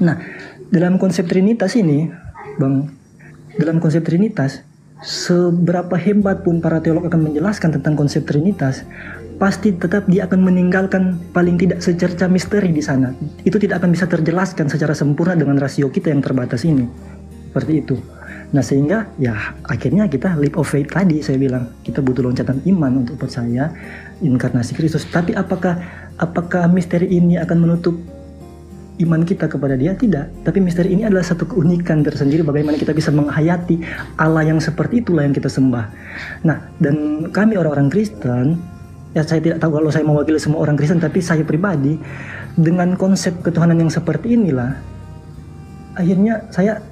Nah, dalam konsep Trinitas ini, Bang, dalam konsep Trinitas, seberapa hebat pun para teolog akan menjelaskan tentang konsep Trinitas, pasti tetap dia akan meninggalkan paling tidak secerca misteri di sana. Itu tidak akan bisa terjelaskan secara sempurna dengan rasio kita yang terbatas ini. Seperti itu. Nah, sehingga ya akhirnya kita leap of faith tadi saya bilang, kita butuh loncatan iman untuk percaya inkarnasi Kristus. Tapi apakah misteri ini akan menutup iman kita kepada dia? Tidak. Tapi misteri ini adalah satu keunikan tersendiri bagaimana kita bisa menghayati Allah yang seperti itulah yang kita sembah. Nah, dan kami orang-orang Kristen, ya saya tidak tahu kalau saya mewakili semua orang Kristen, tapi saya pribadi dengan konsep ketuhanan yang seperti inilah akhirnya saya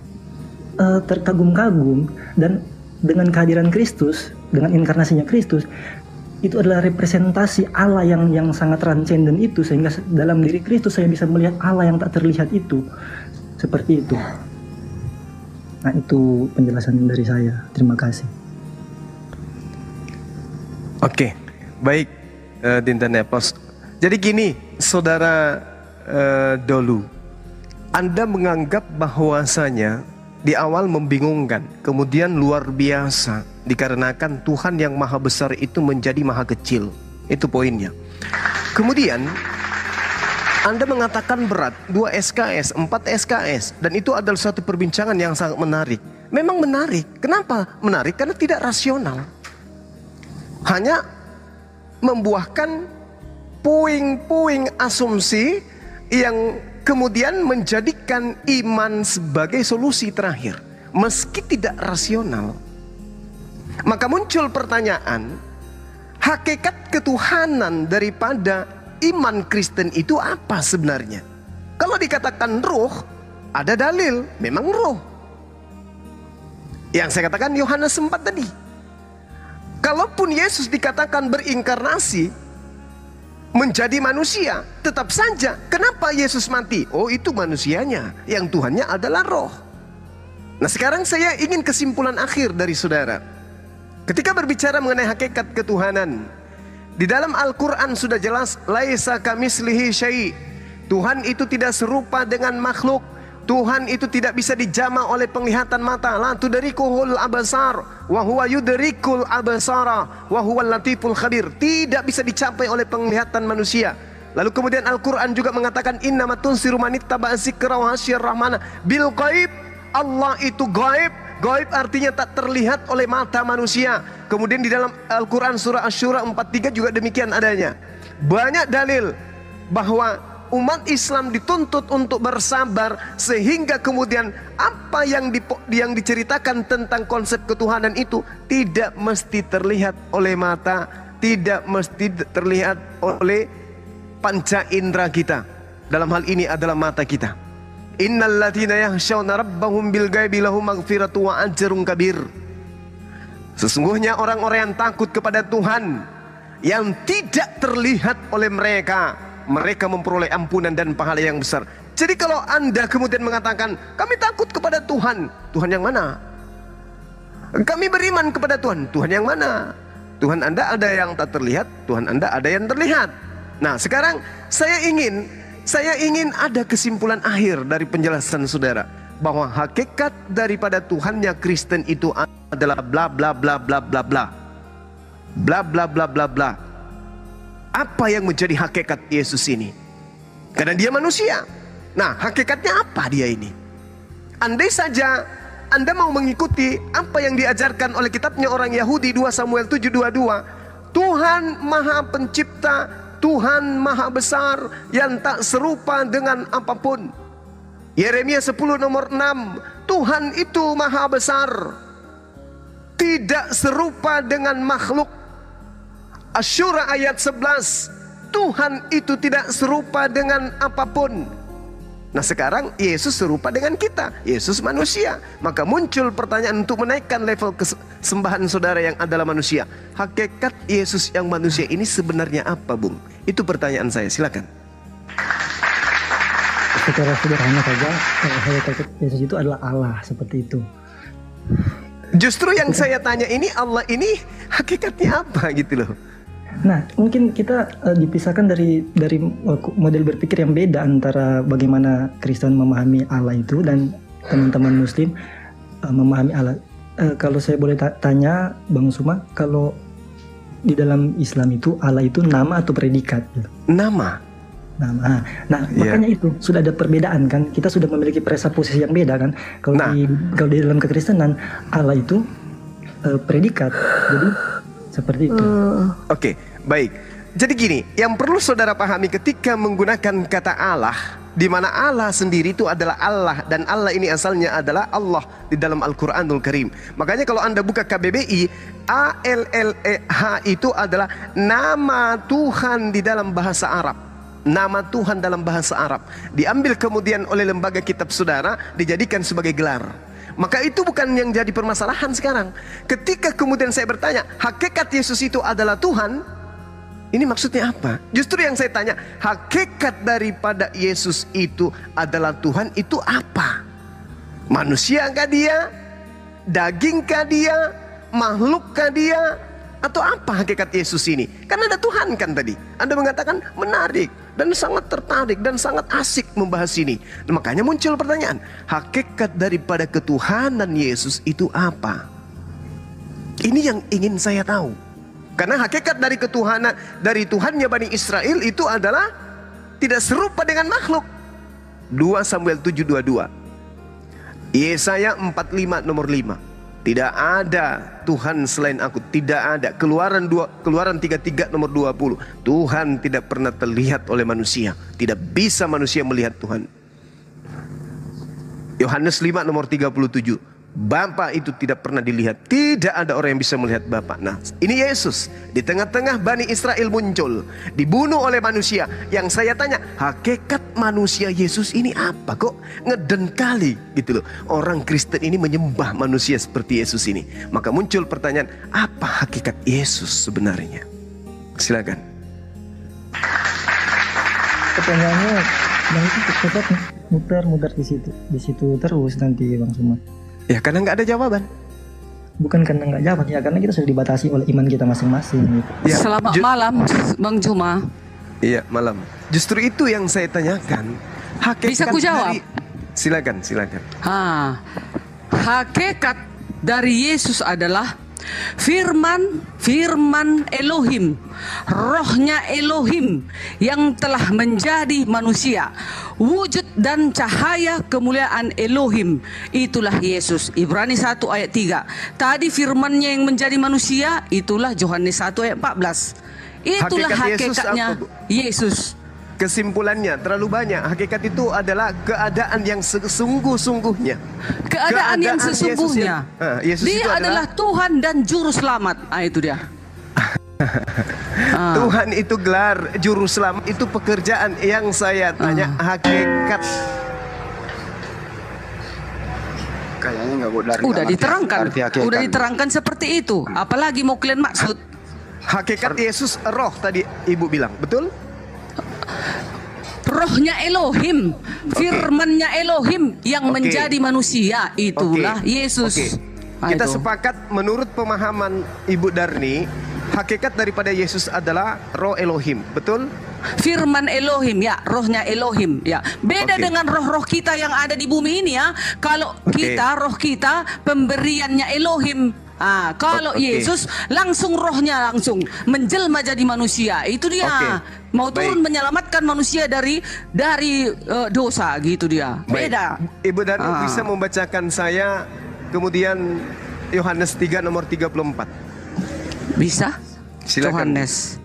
terkagum-kagum, dan dengan kehadiran Kristus, dengan inkarnasinya Kristus, itu adalah representasi Allah yang sangat transenden itu, sehingga dalam diri Kristus saya bisa melihat Allah yang tak terlihat itu. Seperti itu. Nah, itu penjelasan dari saya. Terima kasih. Oke, baik, Dinten Epos. Jadi gini, Saudara Dolu, Anda menganggap bahwasanya di awal membingungkan, kemudian luar biasa, dikarenakan Tuhan yang maha besar itu menjadi maha kecil. Itu poinnya. Kemudian Anda mengatakan berat, 2 SKS, 4 SKS, dan itu adalah suatu perbincangan yang sangat menarik. Memang menarik. Kenapa menarik? Karena tidak rasional. Hanya membuahkan puing-puing asumsi yang kemudian menjadikan iman sebagai solusi terakhir, meski tidak rasional. Maka muncul pertanyaan, hakikat ketuhanan daripada iman Kristen itu apa sebenarnya? Kalau dikatakan roh, ada dalil, memang roh. Yang saya katakan Yohanes 4 tadi. Kalaupun Yesus dikatakan berinkarnasi, menjadi manusia, tetap saja kenapa Yesus mati? Oh, itu manusianya, yang Tuhannya adalah roh. Nah, sekarang saya ingin kesimpulan akhir dari saudara. Ketika berbicara mengenai hakikat ketuhanan, di dalam Al-Quran sudah jelas, laisa kamislihi syai'. Tuhan itu tidak serupa dengan makhluk. Tuhan itu tidak bisa dijama oleh penglihatan mata. La tudrikuhul absar wa huwa yudrikul absara wa huwal latiful khabir. Tidak bisa dicapai oleh penglihatan manusia. Lalu kemudian Al-Quran juga mengatakan innamat tunziru man ittaba'a dzikra wa hasyir rahmana bil ghaib. Allah itu gaib. Gaib artinya tak terlihat oleh mata manusia. Kemudian di dalam Al-Quran surah Asy-Syura 43 juga demikian adanya. Banyak dalil bahwa umat Islam dituntut untuk bersabar, sehingga kemudian apa yang diceritakan tentang konsep ketuhanan itu tidak mesti terlihat oleh mata, tidak mesti terlihat oleh panca indera kita. Dalam hal ini adalah mata kita. Innal ladzina yakhshawna rabbahum bil ghaibi lahum maghfiratu wa ajrun kabir. Sesungguhnya orang-orang yang takut kepada Tuhan yang tidak terlihat oleh mereka, mereka memperoleh ampunan dan pahala yang besar. Jadi kalau Anda kemudian mengatakan, kami takut kepada Tuhan, Tuhan yang mana? Kami beriman kepada Tuhan, Tuhan yang mana? Tuhan Anda ada yang tak terlihat, Tuhan Anda ada yang terlihat. Nah, sekarang saya ingin ada kesimpulan akhir dari penjelasan saudara, bahwa hakikat daripada Tuhannya Kristen itu adalah bla bla bla bla bla bla. Bla bla bla bla bla. Apa yang menjadi hakikat Yesus ini? Karena dia manusia. Nah, hakikatnya apa dia ini? Andai saja Anda mau mengikuti apa yang diajarkan oleh kitabnya orang Yahudi 2 Samuel 7:22, Tuhan Maha Pencipta, Tuhan Maha Besar yang tak serupa dengan apapun. Yeremia 10 nomor 6, Tuhan itu Maha Besar, tidak serupa dengan makhluk. Asy-Syura ayat 11, Tuhan itu tidak serupa dengan apapun. Nah, sekarang Yesus serupa dengan kita, Yesus manusia. Maka muncul pertanyaan untuk menaikkan level kesembahan saudara yang adalah manusia. Hakikat Yesus yang manusia ini sebenarnya apa, Bung? Itu pertanyaan saya, silakan. Secara sederhana saja, hakikat Yesus itu adalah Allah, seperti itu. Justru yang saya tanya ini, Allah ini hakikatnya apa gitu loh. Nah, mungkin kita dipisahkan dari model berpikir yang beda antara bagaimana Kristen memahami Allah itu dan teman-teman Muslim memahami Allah. Kalau saya boleh tanya, Bang Suma, kalau di dalam Islam itu Allah itu nama atau predikat? Nama. Nah, makanya itu sudah ada perbedaan kan. Kita sudah memiliki presupposisi yang beda kan. Kalau di dalam kekristenan Allah itu predikat. Jadi seperti itu. Oke, baik. Jadi gini, yang perlu saudara pahami ketika menggunakan kata Allah, di mana Allah sendiri itu adalah Allah dan Allah ini asalnya adalah Allah di dalam Al-Qur'anul Karim. Makanya kalau Anda buka KBBI, ALLEH itu adalah nama Tuhan di dalam bahasa Arab. Nama Tuhan dalam bahasa Arab diambil kemudian oleh lembaga kitab saudara, dijadikan sebagai gelar. Maka itu bukan yang jadi permasalahan sekarang. Ketika kemudian saya bertanya, hakikat Yesus itu adalah Tuhan, ini maksudnya apa? Justru yang saya tanya, hakikat daripada Yesus itu adalah Tuhan itu apa? Manusiakah dia? Dagingkah dia? Makhlukkah dia? Atau apa hakikat Yesus ini? Karena ada Tuhan kan tadi. Anda mengatakan menarik dan sangat tertarik dan sangat asik membahas ini. Makanya muncul pertanyaan, hakikat daripada ketuhanan Yesus itu apa? Ini yang ingin saya tahu. Karena hakikat dari ketuhanan, dari Tuhannya Bani Israel itu adalah tidak serupa dengan makhluk. 2 Samuel 7:22. Yesaya 45 nomor 5. Tidak ada Tuhan selain aku, tidak ada. Keluaran 33 nomor 20. Tuhan tidak pernah terlihat oleh manusia. Tidak bisa manusia melihat Tuhan. Yohanes 5 nomor 37. Bapa itu tidak pernah dilihat. Tidak ada orang yang bisa melihat Bapa. Nah, ini Yesus di tengah-tengah Bani Israel muncul, dibunuh oleh manusia. Yang saya tanya, hakikat manusia Yesus ini apa? Kok ngeden kali gitu loh. Orang Kristen ini menyembah manusia seperti Yesus ini. Maka muncul pertanyaan, apa hakikat Yesus sebenarnya? Silakan. Pertanyaannya Bang itu tetap muter-muter di situ terus nanti Bang Suma. Ya karena nggak ada jawaban. Bukan karena nggak jawab ya, karena kita sudah dibatasi oleh iman kita masing-masing gitu. Ya, Selamat malam Bang Juma. Iya malam. Justru itu yang saya tanyakan. Hakikat Bisa ku jawab? Silakan. Hakikat dari Yesus adalah firman Elohim, rohnya Elohim yang telah menjadi manusia, wujud dan cahaya kemuliaan Elohim. Itulah Yesus. Ibrani 1 ayat 3. Tadi firmannya yang menjadi manusia, itulah Yohanes 1 ayat 14. Itulah hakikatnya Yesus. Kesimpulannya terlalu banyak. Hakikat itu adalah keadaan yang sesungguh-sungguhnya. Keadaan yang sesungguhnya. Yesus dia itu adalah Tuhan dan Juru Selamat. Itu dia. Tuhan itu gelar, Juru Selamat itu pekerjaan. Yang saya tanya hakikat. Kayaknya nggak benar. Udah diterangkan seperti itu. Apalagi mau kalian maksud? Hakikat Yesus roh tadi Ibu bilang, betul? Rohnya Elohim, firmannya Elohim yang menjadi manusia, itulah Yesus. Kita sepakat menurut pemahaman Ibu Darni, hakikat daripada Yesus adalah roh Elohim, betul? Firman Elohim ya, rohnya Elohim ya. Beda dengan roh-roh kita yang ada di bumi ini ya. Kalau kita, roh kita pemberiannya Elohim. Kalau Yesus langsung rohnya langsung menjelma jadi manusia. Itu dia. Mau turun menyelamatkan manusia dari dosa gitu dia. Beda. Ibu Darni bisa membacakan saya kemudian Yohanes 3 nomor 34. Bisa? Silakan. Yohanes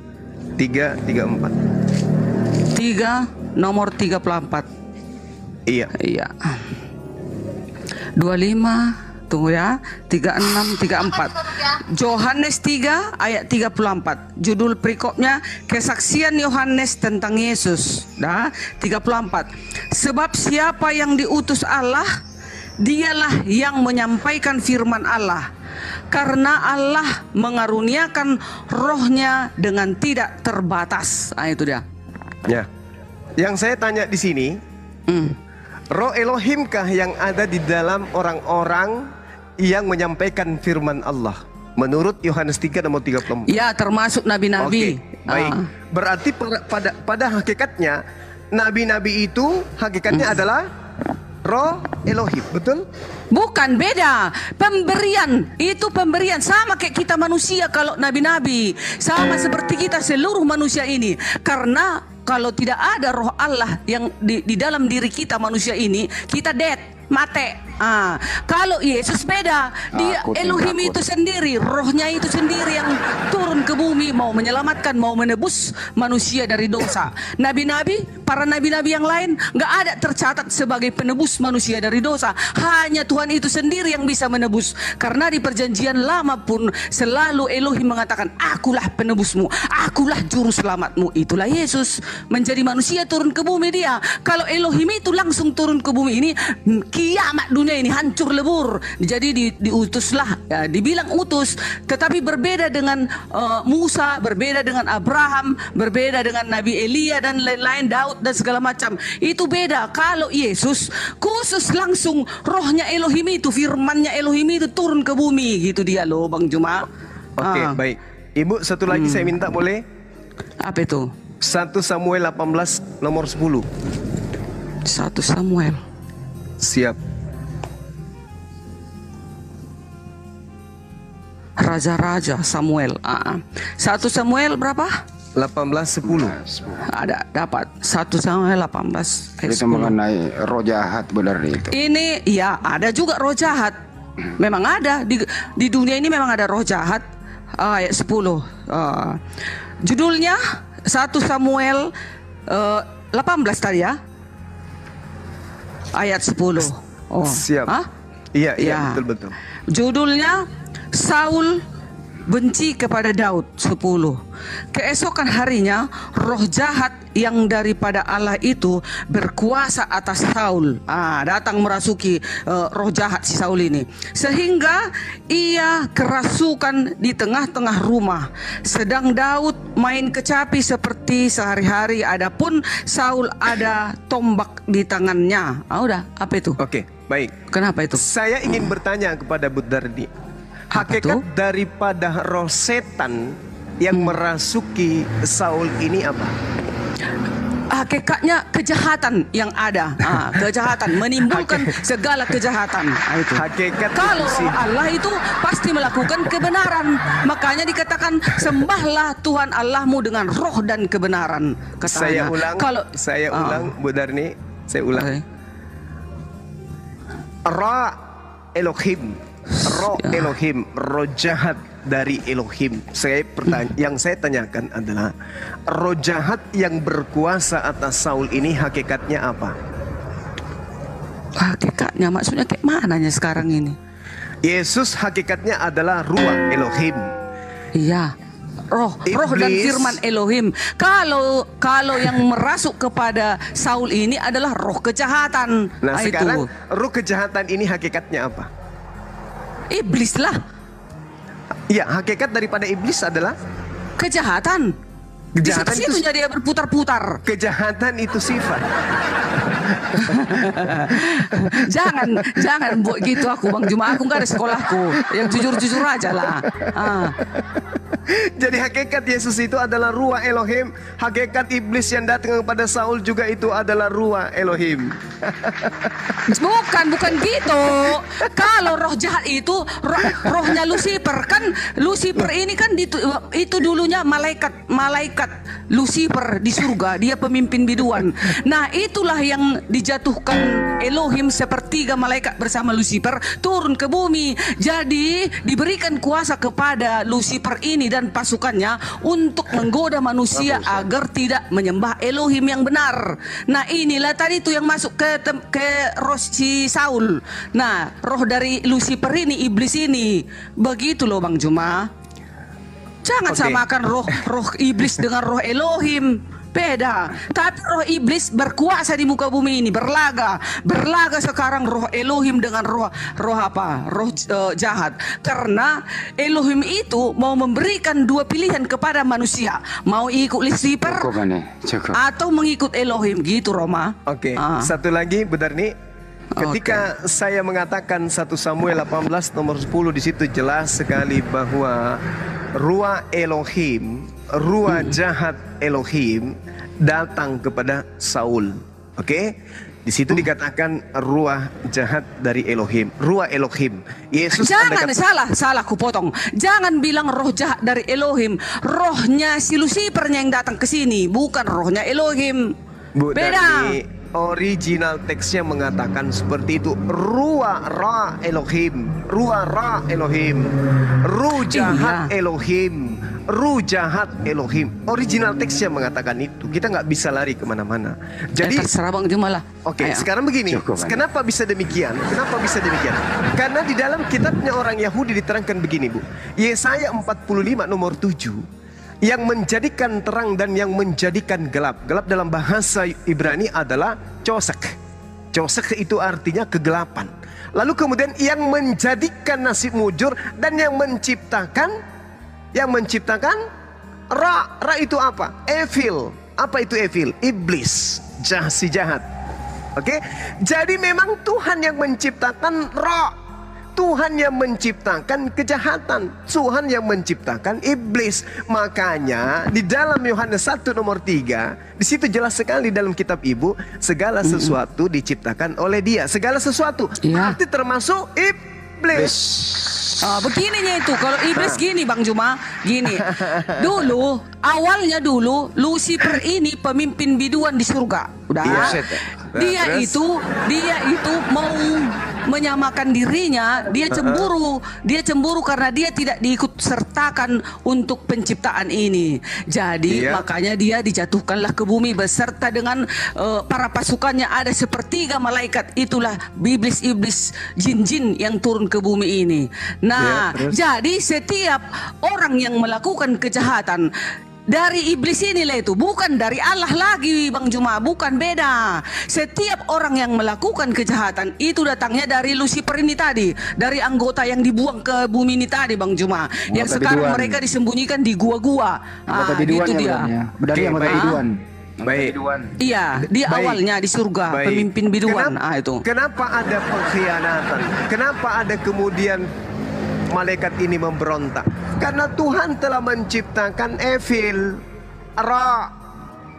3:34. 3 nomor 34. Iya. 25. Tunggu ya, 36, 34. Yohanes 3 ayat 34. Judul perikopnya kesaksian Yohanes tentang Yesus. 34. Sebab siapa yang diutus Allah, dialah yang menyampaikan firman Allah. Karena Allah mengaruniakan rohnya dengan tidak terbatas. Itu dia. Ya. Yang saya tanya di sini, roh Elohimkah yang ada di dalam orang-orang yang menyampaikan firman Allah? Menurut Yohanes 3 nomor 34. Ya, termasuk nabi-nabi. Oke, baik. Berarti pada hakikatnya nabi-nabi itu hakikatnya adalah roh Elohim, betul? Bukan, beda. Pemberian, itu pemberian. Sama kayak kita manusia kalau nabi-nabi. Sama seperti kita seluruh manusia ini. Karena kalau tidak ada roh Allah yang di dalam diri kita manusia ini, kita dead, mate. Kalau Yesus beda, dia Elohim itu sendiri, rohnya itu sendiri yang turun ke bumi mau menyelamatkan, mau menebus manusia dari dosa. Nabi-nabi, para nabi-nabi yang lain nggak ada tercatat sebagai penebus manusia dari dosa. Hanya Tuhan itu sendiri yang bisa menebus. Karena di perjanjian lama pun selalu Elohim mengatakan, akulah penebusmu, akulah juru selamatmu. Itulah Yesus menjadi manusia turun ke bumi dia. Kalau Elohim itu langsung turun ke bumi ini, kiamat dunia ini hancur lebur. Jadi diutuslah, ya, dibilang utus, tetapi berbeda dengan Musa, berbeda dengan Abraham, berbeda dengan Nabi Elia dan lain-lain, Daud dan segala macam. Itu beda. Kalau Yesus khusus langsung rohnya Elohim itu, firmannya Elohim itu turun ke bumi, gitu dia loh Bang Juma. Oke, baik. Ibu, satu lagi saya minta boleh? Apa itu? 1 Samuel 18 nomor 10. 1 Samuel. Siap. Raja-raja Samuel. 1 Samuel berapa? 18:10. Ada, dapat. 1 Samuel 18 ayat Itu 10. mengenai roh jahat benar itu. Ini ya ada juga roh jahat. Memang ada di dunia ini, memang ada roh jahat. Ayat 10. Judulnya 1 Samuel 18 tadi ya. Ayat 10. Oh. Siap. Hah? Iya, Ya. betul. Judulnya Saul benci kepada Daud 10. Keesokan harinya roh jahat yang daripada Allah itu berkuasa atas Saul. Datang merasuki roh jahat si Saul ini, sehingga ia kerasukan di tengah-tengah rumah. Sedang Daud main kecapi seperti sehari-hari. Adapun Saul ada tombak di tangannya. Udah, apa itu? Oke, baik. Kenapa itu? Saya ingin bertanya kepada Bu Darni. Apa Hakikat tuh? daripada roh setan yang merasuki Saul ini apa? Hakikatnya kejahatan yang ada. Kejahatan menimbulkan segala kejahatan. Itu. Hakikat Kalau itu sih. Allah itu pasti melakukan kebenaran. Makanya dikatakan sembahlah Tuhan Allahmu dengan roh dan kebenaran. Saya Katanya. ulang, ulang Bu Darni, saya ulang. Oke. Roh Elohim, roh Elohim, roh jahat dari Elohim. Yang saya tanyakan adalah roh jahat yang berkuasa atas Saul ini hakikatnya apa? Hakikatnya maksudnya kayak mananya sekarang ini? Yesus hakikatnya adalah ruah Elohim. Iya. Roh dan Iblis. firman Elohim. Kalau yang merasuk kepada Saul ini adalah roh kejahatan. Nah, Itu. sekarang roh kejahatan ini hakikatnya apa? Iblis lah. Ya, hakikat daripada iblis adalah Kejahatan. Kejahatan Di itu- situ dia berputar-putar. kejahatan itu sifat. Jangan buat gitu aku Bang Juma. Aku nggak ada sekolahku. Yang jujur-jujur aja lah. Jadi hakikat Yesus itu adalah ruah Elohim. Hakikat iblis yang datang kepada Saul juga itu adalah ruah Elohim. Bukan gitu. Kalau roh jahat itu rohnya Lucifer. Kan Lucifer ini kan itu dulunya malaikat Lucifer di surga. Dia pemimpin biduan. Nah, itulah yang dijatuhkan Elohim sepertiga malaikat bersama Lucifer turun ke bumi. Jadi diberikan kuasa kepada Lucifer ini dan pasukannya untuk menggoda manusia agar tidak menyembah Elohim yang benar. Nah, inilah tadi itu yang masuk ke roh si Saul. Nah, roh dari Lucifer ini, iblis ini. Begitu loh Bang Juma. Jangan Oke. samakan roh iblis dengan roh Elohim. Beda. Tapi roh iblis berkuasa di muka bumi ini, berlaga sekarang roh Elohim dengan roh jahat. Karena Elohim itu mau memberikan dua pilihan kepada manusia, mau ikut Lucifer Cukup ini, cukup. atau mengikut Elohim, gitu Roma. Oke, Ah. satu lagi Bu Darni. Ketika saya mengatakan 1 Samuel 18 nomor 10, di situ jelas sekali bahwa ruah Elohim, ruah jahat Elohim datang kepada Saul. Oke? Di situ dikatakan ruah jahat dari Elohim, ruah Elohim. Yesus Jangan salah kupotong. Jangan bilang roh jahat dari Elohim. Rohnya si Lucifernya yang datang ke sini, bukan rohnya Elohim. Bu Beda. Darni, original teksnya mengatakan seperti itu. Ruah ra Elohim, ruah ra Elohim, ruh jahat Elohim, ruh jahat Elohim. Original teksnya mengatakan itu. Kita nggak bisa lari kemana-mana. Jadi terserah Bang Juma lah. Oke, Ayo. sekarang begini. Kenapa bisa demikian? Kenapa bisa demikian? Karena di dalam kitabnya orang Yahudi diterangkan begini, Bu. Yesaya 45 nomor 7. Yang menjadikan terang dan yang menjadikan gelap. Gelap dalam bahasa Ibrani adalah cosek. Cosek itu artinya kegelapan. Lalu kemudian yang menjadikan nasib mujur dan yang menciptakan Ra. Ra itu apa? Evil. Apa itu evil? Iblis, si jahat. Oke? Jadi memang Tuhan yang menciptakan Ra. Tuhan yang menciptakan kejahatan, Tuhan yang menciptakan iblis. Makanya di dalam Yohanes 1 nomor 3, di situ jelas sekali dalam kitab Ibu, segala sesuatu diciptakan oleh Dia. Segala sesuatu, arti termasuk iblis. Begininya itu, kalau iblis gini Bang Juma, gini. Dulu, awalnya dulu Lucifer ini pemimpin biduan di surga. Udah. Dia itu mau menyamakan dirinya, dia cemburu karena dia tidak diikut sertakan untuk penciptaan ini. Jadi makanya dia dijatuhkanlah ke bumi beserta dengan para pasukannya, ada sepertiga malaikat, itulah iblis-iblis jin-jin yang turun ke bumi ini. Nah, jadi setiap orang yang melakukan kejahatan dari iblis inilah itu, bukan dari Allah lagi Bang Juma, bukan, beda. Setiap orang yang melakukan kejahatan itu datangnya dari Lucifer ini tadi, dari anggota yang dibuang ke bumi ini tadi Bang Juma, yang sekarang mereka disembunyikan di gua-gua. Gitu dia. Baik. Iya, di awalnya di surga, pemimpin biduan. Kenapa ada pengkhianatan? Kenapa ada kemudian malaikat ini memberontak? Karena Tuhan telah menciptakan evil, Ra.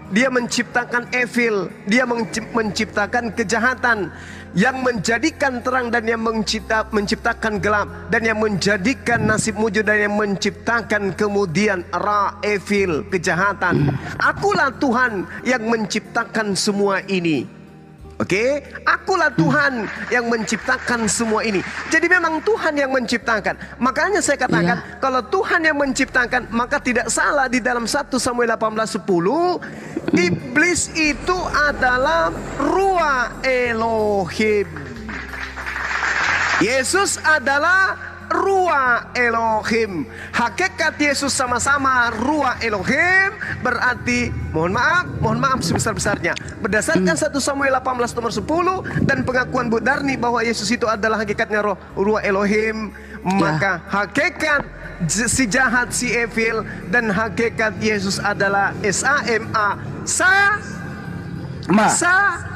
Dia menciptakan evil, dia menciptakan kejahatan, yang menjadikan terang dan yang menciptakan gelap, dan yang menjadikan nasib mujur dan yang menciptakan kemudian Ra, evil, kejahatan. Akulah Tuhan yang menciptakan semua ini. Oke, akulah Tuhan yang menciptakan semua ini. Jadi memang Tuhan yang menciptakan. Makanya saya katakan, kalau Tuhan yang menciptakan, maka tidak salah di dalam 1 Samuel 18:10, iblis itu adalah ruah Elohim. Yesus adalah ruah Elohim. Hakikat Yesus sama-sama ruah Elohim, berarti mohon maaf sebesar-besarnya. Berdasarkan 1 Samuel 18 nomor 10 dan pengakuan Bu Darni bahwa Yesus itu adalah hakikatnya ruah Elohim, maka hakikat si jahat, si evil, dan hakikat Yesus adalah S-A-M-A,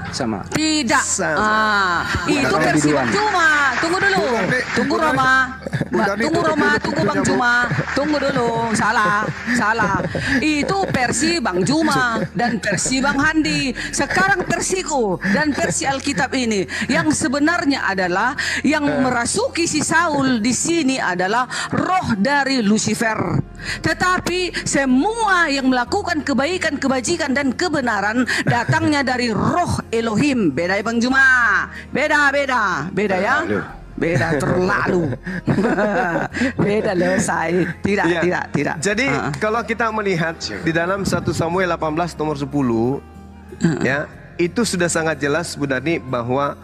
sama. Tidak. Itu versi Bang Juma. Tunggu dulu. Tunggu Roma. Tunggu Bang Juma. Tunggu dulu. Salah. Itu versi Bang Juma dan versi Bang Handi. Sekarang versiku dan versi Alkitab ini. Yang sebenarnya adalah yang merasuki si Saul di sini adalah roh dari Lucifer. Tetapi semua yang melakukan kebaikan, kebajikan dan kebenaran datangnya dari roh Elohim. Beda ya Bang Juma. Beda ya. Beda terlalu. Beda selesai. Tidak. Jadi kalau kita melihat di dalam 1 Samuel 18 nomor 10, ya, itu sudah sangat jelas Bu Dani bahwa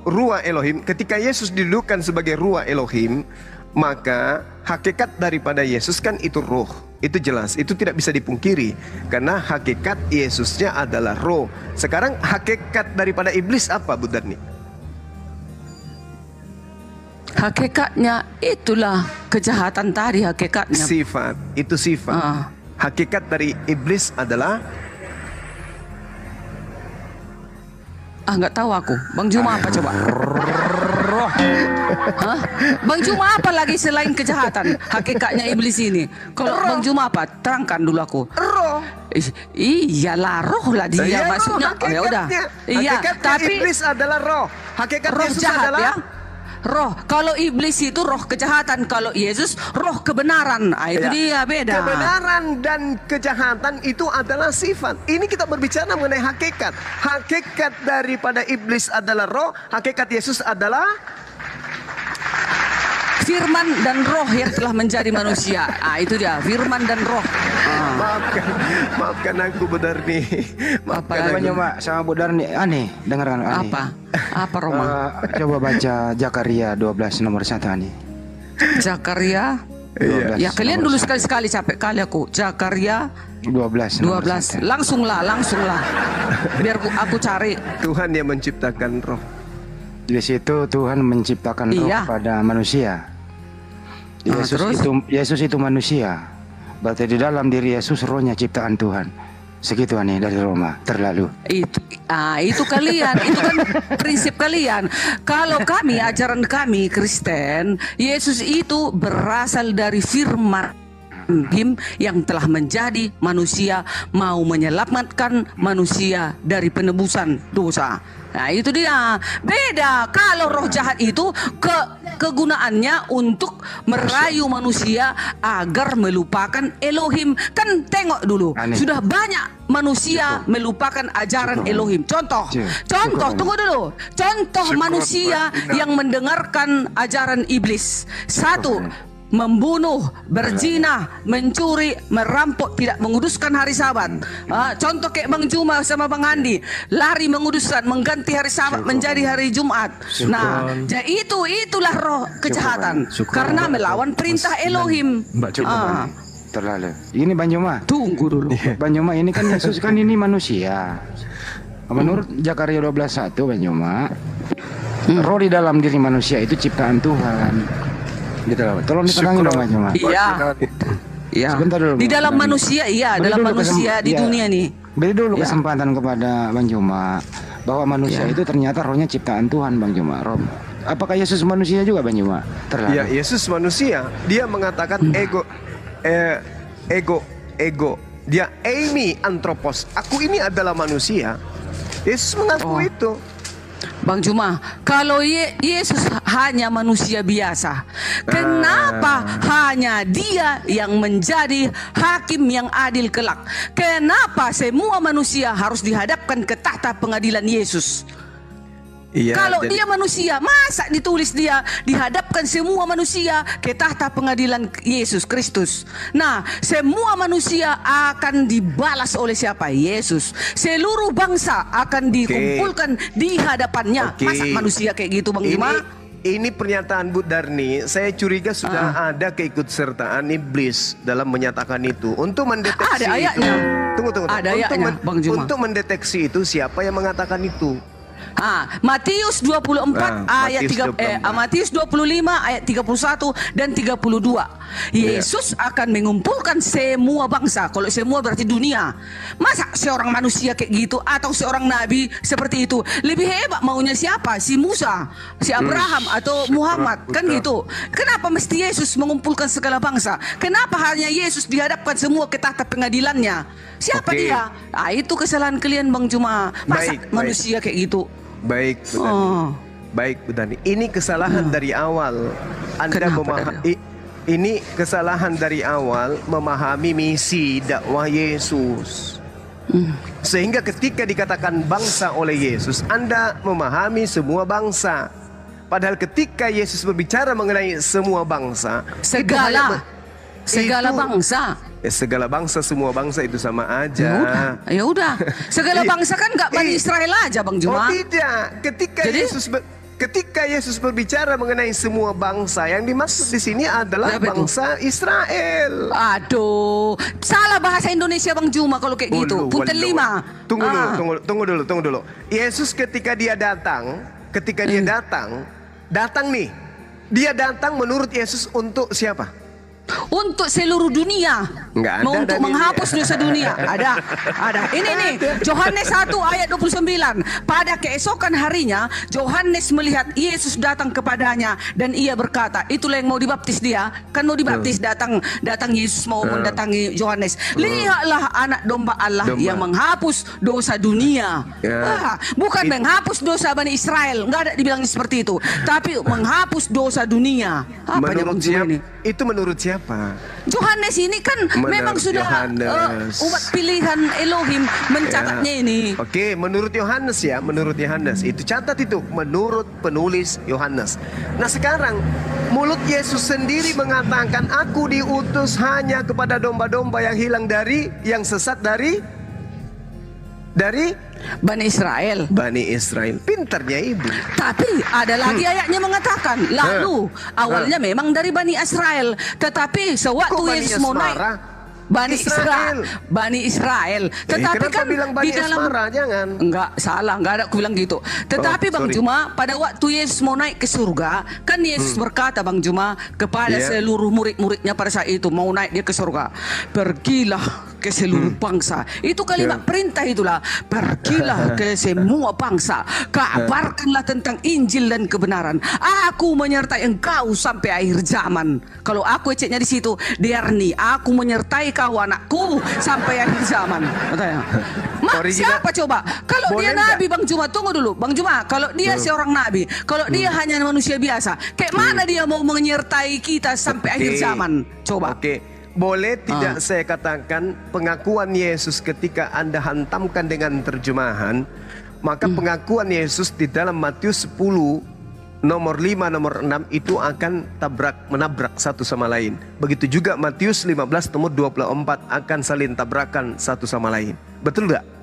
ruah Elohim, ketika Yesus didudukkan sebagai ruah Elohim, maka hakikat daripada Yesus kan itu roh. Itu jelas, itu tidak bisa dipungkiri. Karena hakikat Yesusnya adalah roh. Sekarang hakikat daripada iblis apa Bu Darni? Hakikatnya itulah kejahatan tadi, hakikatnya. Sifat, itu sifat. Hakikat dari iblis adalah Nggak tahu aku. Bang Juma apa coba? Roh. Hah? Bang Juma apa lagi selain kejahatan? Hakikatnya iblis ini. Kalau Bang Juma apa? Terangkan dulu aku. Roh. Iyalah roh lah dia Iya, maksudnya. roh, Ya udah. Iya, hakikatnya tapi iblis adalah roh. Hakikat roh Yesus jahat adalah ya. Roh. Kalau iblis itu roh kejahatan, kalau Yesus roh kebenaran. Itu dia beda. kebenaran dan kejahatan itu adalah sifat. Ini kita berbicara mengenai hakikat. Hakikat daripada iblis adalah roh, hakikat Yesus adalah Firman dan roh yang telah menjadi manusia. Itu dia, firman dan roh. maafkan aku benar nih. Maafkan Apa aku. Coba sama Bu Darni aneh, dengarkan aneh. Apa Roma? Coba baca Zakaria 12 nomor 1 aneh. Zakaria. 12 Ya kalian nomor dulu sekali-sekali, capek kali aku. Zakaria 12 nomor 12. 1. Langsunglah. Biar aku cari. Tuhan yang menciptakan roh. Di situ Tuhan menciptakan roh Iya. pada manusia. Terus? Yesus itu manusia. Berarti di dalam diri Yesus rohnya ciptaan Tuhan. Segitu aneh dari Roma. Terlalu. Itu kalian, itu kan prinsip kalian. Kalau kami, ajaran kami Kristen, Yesus itu berasal dari firman yang telah menjadi manusia, mau menyelamatkan manusia dari penebusan dosa. Nah itu dia, beda. Kalau roh jahat itu kegunaannya untuk merayu manusia agar melupakan Elohim. Kan tengok dulu, Aneh. sudah banyak manusia melupakan ajaran Elohim. Contoh, tunggu dulu. Contoh manusia yang mendengarkan ajaran iblis. Satu, membunuh, berzina, mencuri, merampok, tidak menguduskan hari Sabat. Contoh kayak Bang Juma sama Bang Andi, lari menguduskan, mengganti hari Sabat menjadi hari Jumat. Nah, jadi itulah roh kejahatan. Karena melawan perintah Elohim. Terlalu. Ini Bang Juma. Tunggu dulu. Bang Juma ini kan Yesus kan ini manusia. Menurut Zakaria 12:1 Bang Juma, roh di dalam diri manusia itu ciptaan Tuhan. Gitu loh. Tolong ditenangin dong Bang Juma. Iya. Sebentar dulu. Di dalam Bang. manusia, Beri dalam dulu manusia di dunia nih. Beri dulu Ya. kesempatan kepada Bang Juma bahwa manusia itu ternyata rohnya ciptaan Tuhan Bang Juma. Apakah Yesus manusia juga Bang Juma? Terlalu. Ya, Yesus manusia. Dia mengatakan ego. Dia eimi antropos. Aku ini adalah manusia. Yesus mengaku itu. Bang Juma, kalau Yesus hanya manusia biasa, kenapa hanya dia yang menjadi hakim yang adil kelak? Kenapa semua manusia harus dihadapkan ke tahta pengadilan Yesus? Iya, Kalau dia manusia, masa ditulis dia dihadapkan semua manusia ke tahta pengadilan Yesus Kristus? Nah, semua manusia akan dibalas oleh siapa? Yesus. Seluruh bangsa akan dikumpulkan di hadapannya. Masa manusia kayak gitu, Bang Juma? Ini pernyataan Bu Darni, saya curiga sudah ada keikutsertaan iblis dalam menyatakan itu untuk mendeteksi Ada ayatnya. Tunggu. Ada ayatnya, Bang Juma. Untuk mendeteksi itu siapa yang mengatakan itu? Matius 24 ayat Matius 25 ayat 31 dan 32. Yesus akan mengumpulkan semua bangsa. Kalau semua berarti dunia. Masa seorang manusia kayak gitu atau seorang nabi seperti itu? Lebih hebat maunya siapa? Si Musa, si Abraham atau Muhammad, kan gitu. Kenapa mesti Yesus mengumpulkan segala bangsa? Kenapa hanya Yesus dihadapkan semua ke tahta pengadilannya? Siapa dia? Itu kesalahan kalian Bang Juma. Masa manusia kayak gitu? Baik, Bu Dani. Baik, Bu Dani. Ini kesalahan dari awal. Ini kesalahan dari awal memahami misi dakwah Yesus. Sehingga ketika dikatakan bangsa oleh Yesus, Anda memahami semua bangsa. Padahal ketika Yesus berbicara mengenai semua bangsa, segala bangsa. Segala bangsa, semua bangsa itu sama aja. Ya udah. Segala bangsa kan nggak Bani Israel aja, Bang Juma. Oh tidak. Ketika Yesus berbicara mengenai semua bangsa, yang dimaksud di sini adalah bangsa Israel. Aduh, salah bahasa Indonesia Bang Juma kalau kayak gitu. Punten 5. Tunggu dulu. Yesus ketika dia datang, datang nih. Dia datang menurut Yesus untuk siapa? Untuk seluruh dunia. Nggak ada untuk dalilnya. menghapus dosa dunia. Ada. Ini nih, Yohanes 1 ayat 29. Pada keesokan harinya, Yohanes melihat Yesus datang kepadanya dan ia berkata, itulah yang mau dibaptis dia. Kan mau dibaptis, datang Yesus mau mendatangi Yohanes. Lihatlah anak domba Allah yang menghapus dosa dunia. Bukan menghapus dosa Bani Israel. Nggak ada dibilang seperti itu. Tapi menghapus dosa dunia. Apa Menurut Bang Juma siapa? ini? Itu menurut siapa? Yohanes ini kan memang sudah umat pilihan Elohim mencatatnya ini. Oke, menurut Yohanes ya, menurut Yohanes. Itu catat itu, menurut penulis Yohanes. Nah sekarang, mulut Yesus sendiri mengatakan, aku diutus hanya kepada domba-domba yang hilang yang sesat dari Bani Israel. Bani Israel. Pintarnya ibu. Tapi ada lagi ayatnya mengatakan, lalu awalnya memang dari Bani Israel, tetapi sewaktu Kok Bani Yesus mau naik Asmara? Bani Israel. Israel. Tetapi kenapa kan bilang Bani di dalam Asmara? Jangan. Enggak, salah, enggak ada aku bilang gitu. Tetapi Bang sorry. Juma, pada waktu Yesus mau naik ke surga, kan Yesus berkata Bang Juma kepada seluruh murid-muridnya pada saat itu mau naik dia ke surga, pergilah ke seluruh bangsa. Itu kalimat perintah itulah, pergilah ke semua bangsa, kabarkanlah tentang Injil dan kebenaran. Aku menyertai engkau sampai akhir zaman. Kalau aku eceknya di situ, Derni, aku menyertai kau anakku sampai akhir zaman. Katanya. Siapa coba? Kalau dia nabi Bang Juma, tunggu dulu Bang Juma. Kalau dia seorang nabi, kalau dia hanya manusia biasa, kayak mana dia mau menyertai kita sampai akhir zaman? Coba. Oke. Boleh tidak saya katakan pengakuan Yesus ketika Anda hantamkan dengan terjemahan, maka pengakuan Yesus di dalam Matius 10 nomor 5 nomor 6 itu akan menabrak satu sama lain. Begitu juga Matius 15 nomor 24 akan saling tabrakan satu sama lain. Betul nggak?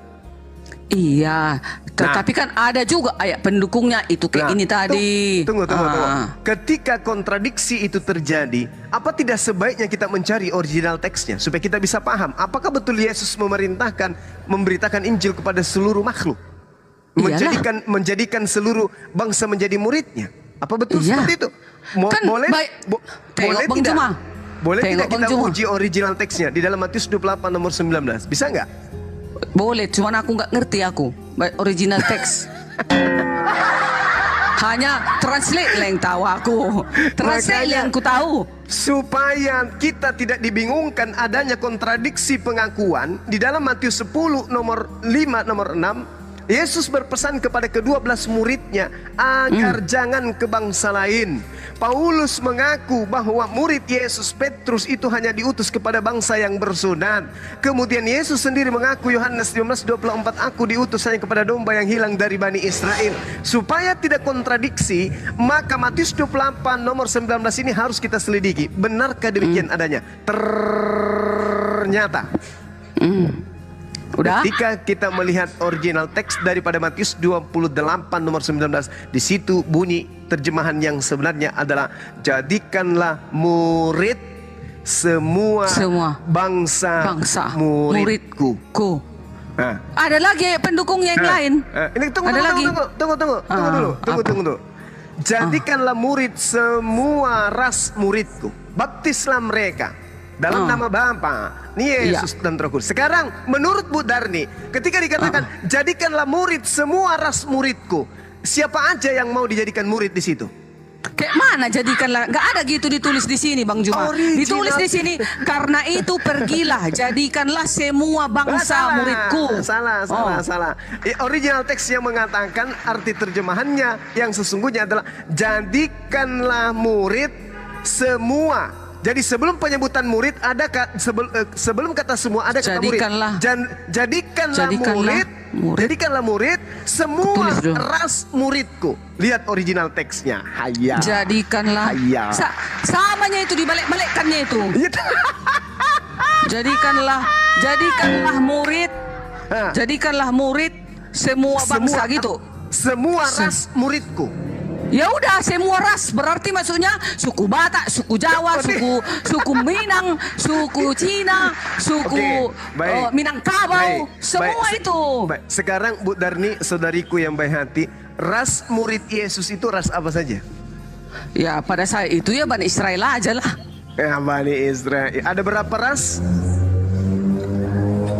Iya, tetapi kan ada juga ayat pendukungnya itu kayak ini tadi. Tunggu. Ketika kontradiksi itu terjadi, apa tidak sebaiknya kita mencari original teksnya supaya kita bisa paham apakah betul Yesus memerintahkan memberitakan Injil kepada seluruh makhluk, menjadikan seluruh bangsa menjadi muridnya? Apa betul seperti itu? Boleh Bang tidak? Juma. Boleh tidak Bang kita Juma. uji original teksnya di dalam Matius 28 nomor 19? Bisa nggak? Boleh, cuman aku nggak ngerti original teks. Hanya translate lah yang tahu aku. Translate yang ku tahu. Supaya kita tidak dibingungkan adanya kontradiksi pengakuan di dalam Matius 10 nomor 5 nomor 6, Yesus berpesan kepada ke-12 muridnya agar jangan ke bangsa lain. Paulus mengaku bahwa murid Yesus Petrus itu hanya diutus kepada bangsa yang bersunat. Kemudian Yesus sendiri mengaku Yohanes 15:24, aku diutus hanya kepada domba yang hilang dari Bani Israel. Supaya tidak kontradiksi, maka Matius 28 nomor 19 ini harus kita selidiki. Benarkah demikian adanya? Ternyata Udah? ketika kita melihat original teks daripada Matius 28 nomor 19, di situ bunyi terjemahan yang sebenarnya adalah jadikanlah murid semua bangsa muridku. Nah. Ada lagi pendukung yang lain. Ini tunggu dulu. Jadikanlah murid semua ras muridku. Baptislah mereka dalam nama Bapa, Yesus dan Roh Kudus. Sekarang menurut Bu Darni, ketika dikatakan jadikanlah murid semua ras muridku, siapa aja yang mau dijadikan murid di situ? Kayak mana jadikanlah? Nggak ada gitu ditulis di sini Bang Juma. Ditulis di sini karena itu pergilah jadikanlah semua bangsa muridku. Salah. Original teks yang mengatakan arti terjemahannya yang sesungguhnya adalah jadikanlah murid semua. Jadi sebelum penyebutan murid ada sebelum kata semua ada kata murid. Jadikanlah murid semua ras muridku. Lihat original teksnya. Jadikanlah. Samanya itu dibalik-balikkannya itu. Jadikanlah murid. Jadikanlah murid semua bangsa gitu. Semua ras muridku. Ya udah semua ras, berarti maksudnya suku Batak, suku Jawa, suku Minang, suku Cina, suku Minangkabau, semua itu. Sekarang Bu Darni, saudariku yang baik hati, ras murid Yesus itu ras apa saja? Ya pada saat itu ya Bani Israel aja lah. Bani Israel. Ada berapa ras?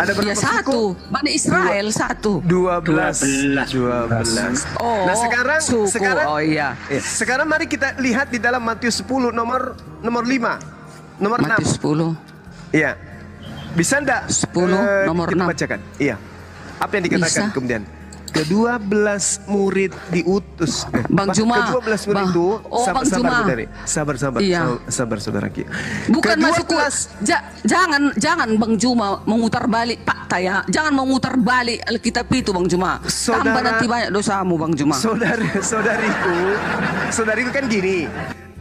Ada berapa Ya suku? satu, Bani Israel satu. 12. 12. Oh, Nah, sekarang suku. Oh iya. sekarang mari kita lihat di dalam Matius 10 nomor 5. Nomor 6. Matius 10. Iya. Bisa enggak 10 nomor kita 6. bacakan? Iya. Apa yang dikatakan Bisa. kemudian? Ke-12 murid diutus. Bang Juma. Ke-12 murid Bang. itu Oh, Bang sabar Juma. Budari. Sabar. Iya. Sabar saudara Ki. Bukan masuk Ke-12 jangan Bang Juma memutar balik fakta ya. Jangan memutar balik Alkitab itu Bang Juma. Saudara- Tambah nanti banyak dosamu Bang Juma. Saudariku kan gini.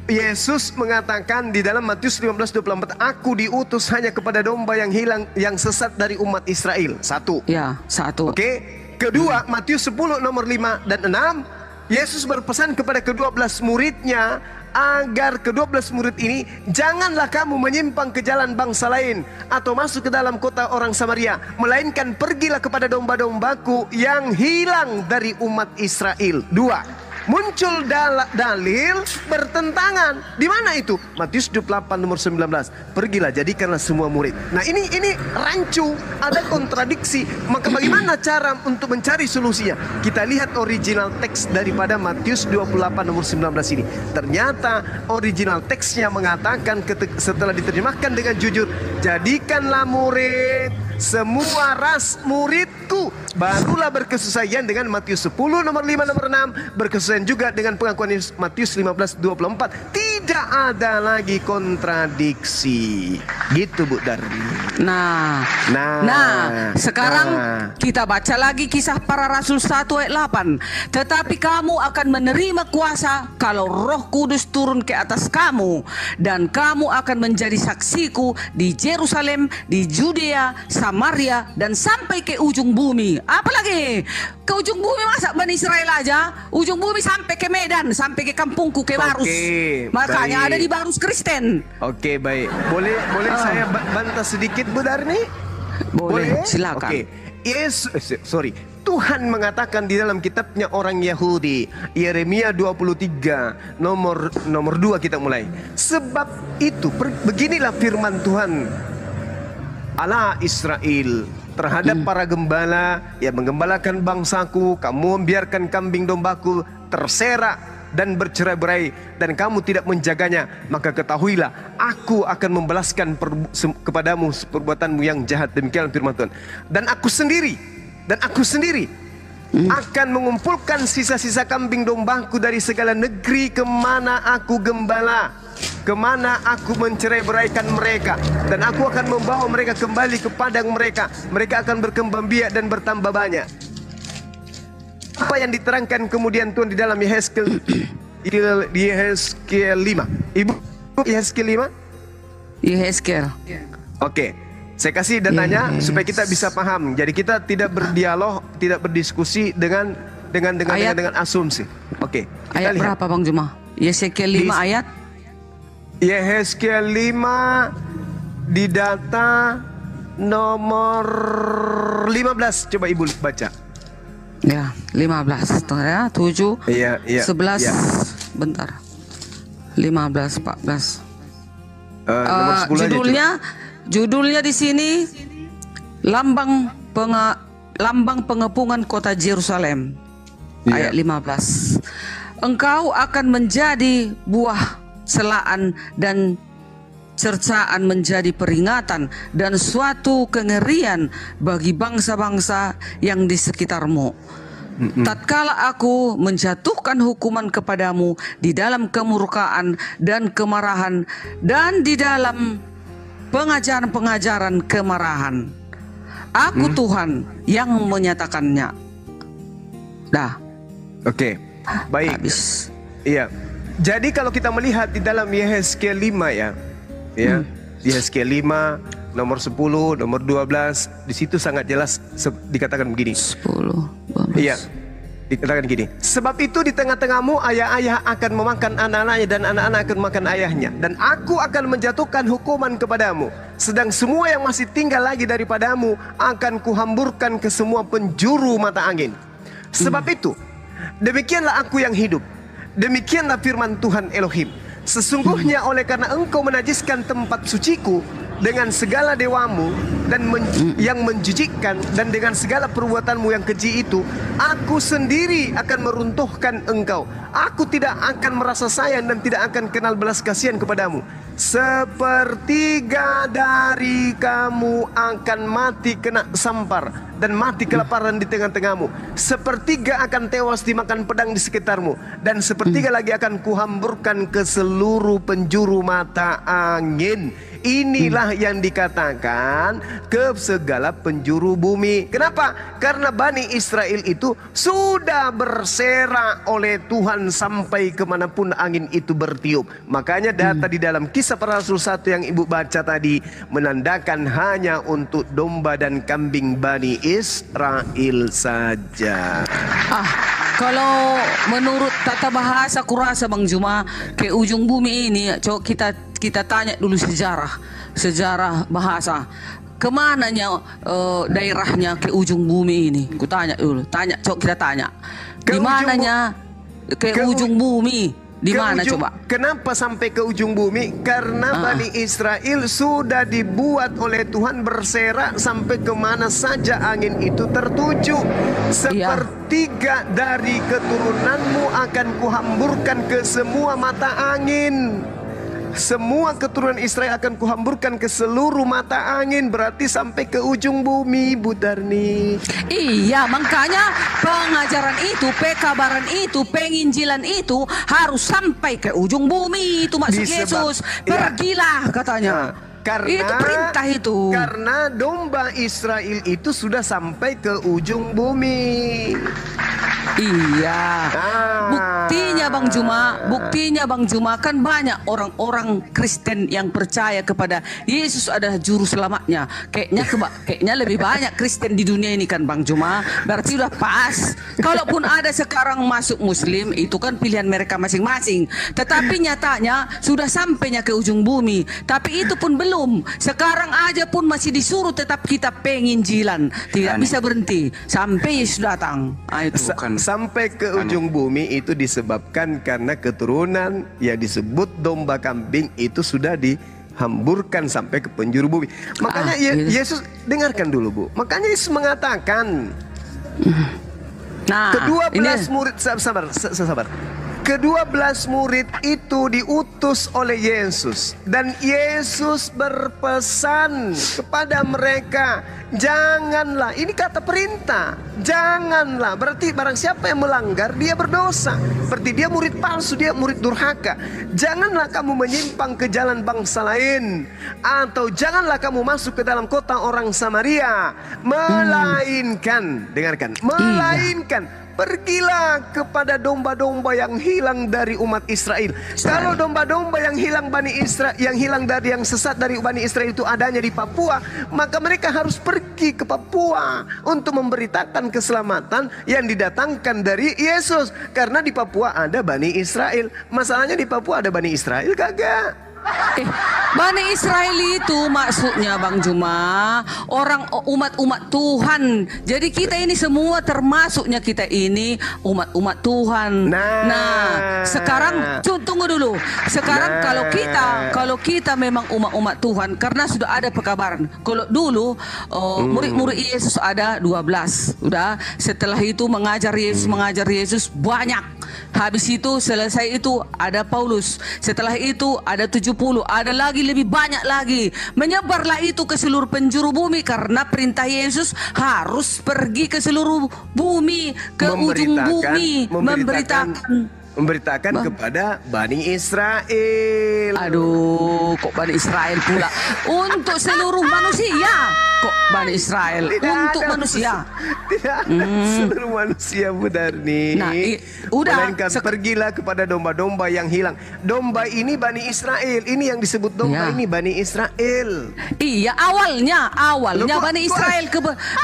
Yesus mengatakan di dalam Matius 15:24, aku diutus hanya kepada domba yang hilang, yang sesat dari umat Israel. Satu. Ya, satu. Oke. Kedua, Matius 10 nomor 5 dan 6, Yesus berpesan kepada ke-12 muridnya agar ke-12 murid ini, janganlah kamu menyimpang ke jalan bangsa lain atau masuk ke dalam kota orang Samaria, melainkan pergilah kepada domba-dombaku yang hilang dari umat Israel. Dua. Muncul dalil bertentangan. Di mana itu? Matius 28 nomor 19. Pergilah jadikanlah semua murid. Nah, ini rancu, ada kontradiksi. Maka bagaimana cara untuk mencari solusinya? Kita lihat original teks daripada Matius 28 nomor 19 ini. Ternyata original teksnya mengatakan setelah diterjemahkan dengan jujur, jadikanlah murid semua ras muridku. Barulah berkesesuaian dengan Matius 10 nomor 5 nomor 6, berkesesuaian juga dengan pengakuan Matius 15:24. Tidak ada lagi kontradiksi. Gitu Bu Darni. Nah, sekarang kita baca lagi Kisah Para Rasul 1 ayat 8. Tetapi kamu akan menerima kuasa kalau Roh Kudus turun ke atas kamu, dan kamu akan menjadi saksiku di Yerusalem, di Judea, Samaria, dan sampai ke ujung bumi. Apalagi ke ujung bumi, masa Bani Israel aja? Ujung bumi sampai ke Medan, sampai ke kampungku, ke Barus. Makanya baik. ada di Barus Kristen. Oke, baik. Boleh saya bantah sedikit Bu Darni? Boleh, silakan. Oke. Tuhan mengatakan di dalam kitabnya orang Yahudi, Yeremia 23 nomor 2 kita mulai. Sebab itu beginilah firman Tuhan Allah Israel terhadap para gembala yang menggembalakan bangsaku. Kamu membiarkan kambing dombaku terserak dan bercerai-berai, dan kamu tidak menjaganya. Maka ketahuilah, aku akan membalaskan kepadamu perbuatanmu yang jahat. Demikian firman Tuhan. Dan aku sendiri akan mengumpulkan sisa-sisa kambing dombaku dari segala negeri kemana aku gembala, kemana aku mencerai-beraikan mereka, dan aku akan membawa mereka kembali ke padang mereka. Mereka akan berkembang biak dan bertambah banyak. Apa yang diterangkan kemudian Tuhan di dalam Yehezkiel 5? Ibu, Yehezkiel 5? Yehezkiel. Oke, saya kasih datanya supaya kita bisa paham. Jadi kita tidak berdialog, tidak berdiskusi dengan asumsi. Oke, kita Ayat lihat. berapa Bang Juma? Yehezkiel 5 ayat? Yehezkiel 5 di data nomor 15. Coba Ibu baca. Ya, 15. Tuh ya, 7, Iya, 11. iya. Bentar. 15, 14. Nomor 10 aja, Judulnya di sini lambang pengepungan kota Yerusalem. Iya. Ayat 15. Engkau akan menjadi buah celaan dan cercaan, menjadi peringatan dan suatu kengerian bagi bangsa-bangsa yang di sekitarmu. Tatkala aku menjatuhkan hukuman kepadamu di dalam kemurkaan dan kemarahan, dan di dalam pengajaran-pengajaran kemarahan. Aku Tuhan yang menyatakannya. Dah. Oke, baik. Habis. Iya. Jadi kalau kita melihat di dalam Yehezkiel 5 ya. Yehezkiel 5 nomor 10, nomor 12, di situ sangat jelas dikatakan begini. 10, 12. Iya. Dikatakan gini. Sebab itu di tengah-tengahmu ayah-ayah akan memakan anak-anaknya, dan anak-anak akan memakan ayahnya, dan aku akan menjatuhkan hukuman kepadamu. Sedang semua yang masih tinggal lagi daripadamu akan kuhamburkan ke semua penjuru mata angin. Sebab itu, demikianlah aku yang hidup. Demikianlah firman Tuhan Elohim. Sesungguhnya oleh karena engkau menajiskan tempat suciku, dengan segala dewamu dan yang menjijikkan, dan dengan segala perbuatanmu yang keji itu, aku sendiri akan meruntuhkan engkau. Aku tidak akan merasa sayang dan tidak akan kenal belas kasihan kepadamu. Sepertiga dari kamu akan mati kena sampar dan mati kelaparan di tengah-tengahmu. Sepertiga akan tewas dimakan pedang di sekitarmu, dan sepertiga lagi akan kuhamburkan ke seluruh penjuru mata angin. Inilah yang dikatakan ke segala penjuru bumi. Kenapa? Karena Bani Israel itu sudah berserak oleh Tuhan sampai kemanapun angin itu bertiup. Makanya data di dalam Kisah Para Rasul 1 yang ibu baca tadi menandakan hanya untuk domba dan kambing Bani Israel saja. Kalau menurut tata bahasa kurasa Bang Juma, ke ujung bumi ini, coba kita tanya dulu sejarah bahasa. Kemananya daerahnya ke ujung bumi ini? Ku tanya dulu, coba kita tanya. Di mananya ke ujung bumi? Di mana coba? Kenapa sampai ke ujung bumi? Karena Bani Israel sudah dibuat oleh Tuhan berserak sampai kemana saja angin itu tertuju. Sepertiga dari keturunanmu akan kuhamburkan ke semua mata angin. Semua keturunan Israel akan kuhamburkan ke seluruh mata angin. Berarti sampai ke ujung bumi, Bu Darni. Iya, makanya pengajaran itu, pekabaran itu, penginjilan itu harus sampai ke ujung bumi. Itu maksud Yesus. Pergilah katanya. Karena itu perintah itu. Karena domba Israel itu sudah sampai ke ujung bumi. Iya. Buktinya Bang Juma kan banyak orang-orang Kristen yang percaya kepada Yesus adalah juru selamatnya. Kayaknya lebih banyak Kristen di dunia ini kan Bang Juma. Berarti udah pas. Kalaupun ada sekarang masuk Muslim, itu kan pilihan mereka masing-masing. Tetapi nyatanya sudah sampainya ke ujung bumi. Tapi itu pun belum. Sekarang aja pun masih disuruh tetap kita penginjilan. Tidak bisa berhenti sampai Yesus datang. Itu sampai ke ujung bumi itu disebabkan karena keturunan yang disebut domba kambing itu sudah dihamburkan sampai ke penjuru bumi. Makanya Yesus, dengarkan dulu Bu. Makanya Yesus mengatakan, kedua belas murid, sabar. Ke-12 murid itu diutus oleh Yesus, dan Yesus berpesan kepada mereka, janganlah, ini kata perintah, janganlah, berarti barang siapa yang melanggar dia berdosa, berarti dia murid palsu, dia murid durhaka. Janganlah kamu menyimpang ke jalan bangsa lain, atau janganlah kamu masuk ke dalam kota orang Samaria, melainkan, dengarkan, melainkan pergilah kepada domba-domba yang hilang dari umat Israel. Kalau domba-domba yang hilang yang sesat dari Bani Israel itu adanya di Papua, maka mereka harus pergi ke Papua untuk memberitakan keselamatan yang didatangkan dari Yesus. Karena di Papua ada Bani Israel. Masalahnya di Papua ada Bani Israel kagak? Bani Israel itu maksudnya Bang Juma orang umat Tuhan. Jadi kita ini semua termasuknya kita ini umat Tuhan. Nah, sekarang tunggu dulu. Sekarang kalau kita memang umat Tuhan karena sudah ada pekabaran. Kalau dulu murid-murid Yesus ada 12. Udah, setelah itu mengajar Yesus banyak. Habis itu selesai itu ada Paulus. Setelah itu ada 70, ada lagi lebih banyak lagi. Menyebarlah itu ke seluruh penjuru bumi karena perintah Yesus harus pergi ke seluruh bumi, ke ujung bumi, memberitakan kepada Bani Israel. Aduh, kok Bani Israel pula? Untuk seluruh manusia. Kok Bani Israel? Untuk manusia. Tidak ada seluruh manusia, Bu Darni. Nah, udah. Melainkan pergilah kepada domba-domba yang hilang. Domba ini Bani Israel. Ini yang disebut domba ini Bani Israel. Iya, awalnya Bani Israel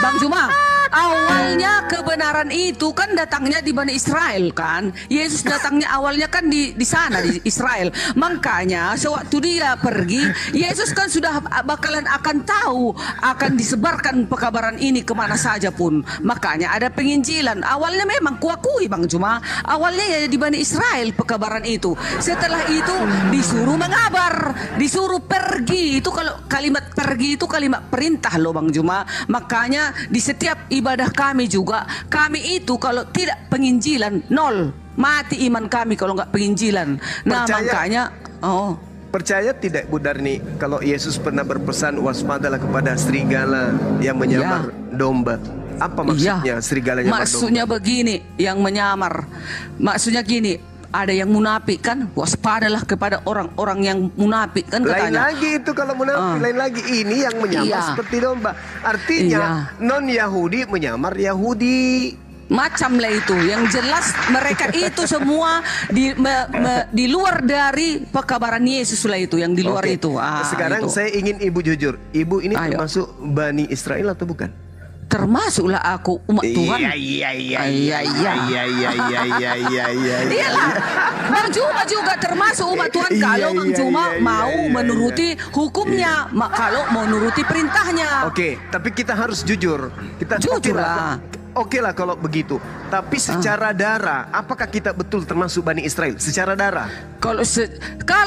Bang Juma. awalnya kebenaran itu kan datangnya di Bani Israel kan. Yesus datangnya awalnya kan di sana di Israel. Makanya sewaktu dia pergi, Yesus kan sudah bakalan akan tahu akan disebarkan pekabaran ini kemana saja pun. Makanya ada penginjilan. Awalnya memang kuakui Bang, cuma awalnya ya di Bani Israel pekabaran itu. Setelah itu disuruh mengabar, disuruh pergi. Itu kalau kalimat pergi itu kalimat perintah loh Bang Juma. Makanya di setiap ibadah kami juga, kami itu kalau tidak penginjilan nol, mati iman kami kalau nggak penginjilan. Nah makanya percaya tidak Bu Darni kalau Yesus pernah berpesan waspadalah kepada serigala yang menyamar domba? Apa maksudnya serigala yang maksudnya domba? Begini, yang menyamar. Maksudnya gini, ada yang munafik kan, waspadalah kepada orang-orang yang munafik kan katanya. Lain lagi itu kalau munafik, lain lagi ini yang menyamar seperti domba. Artinya non-Yahudi menyamar Yahudi. Macam lah itu, yang jelas mereka itu semua di luar dari pekabaran Yesus lah itu, yang di luar itu. Sekarang saya ingin Ibu jujur, Ibu ini termasuk Bani Israel atau bukan? Termasuklah aku umat Tuhan. Iyalah, Bang Juma juga termasuk umat Tuhan kalau Bang Juma mau menuruti hukumnya, kalau mau menuruti perintahnya. Oke, tapi kita harus jujur. Kita jujur lah. Oke lah kalau begitu. Tapi secara darah, apakah kita betul termasuk Bani Israel? Secara darah? Kalau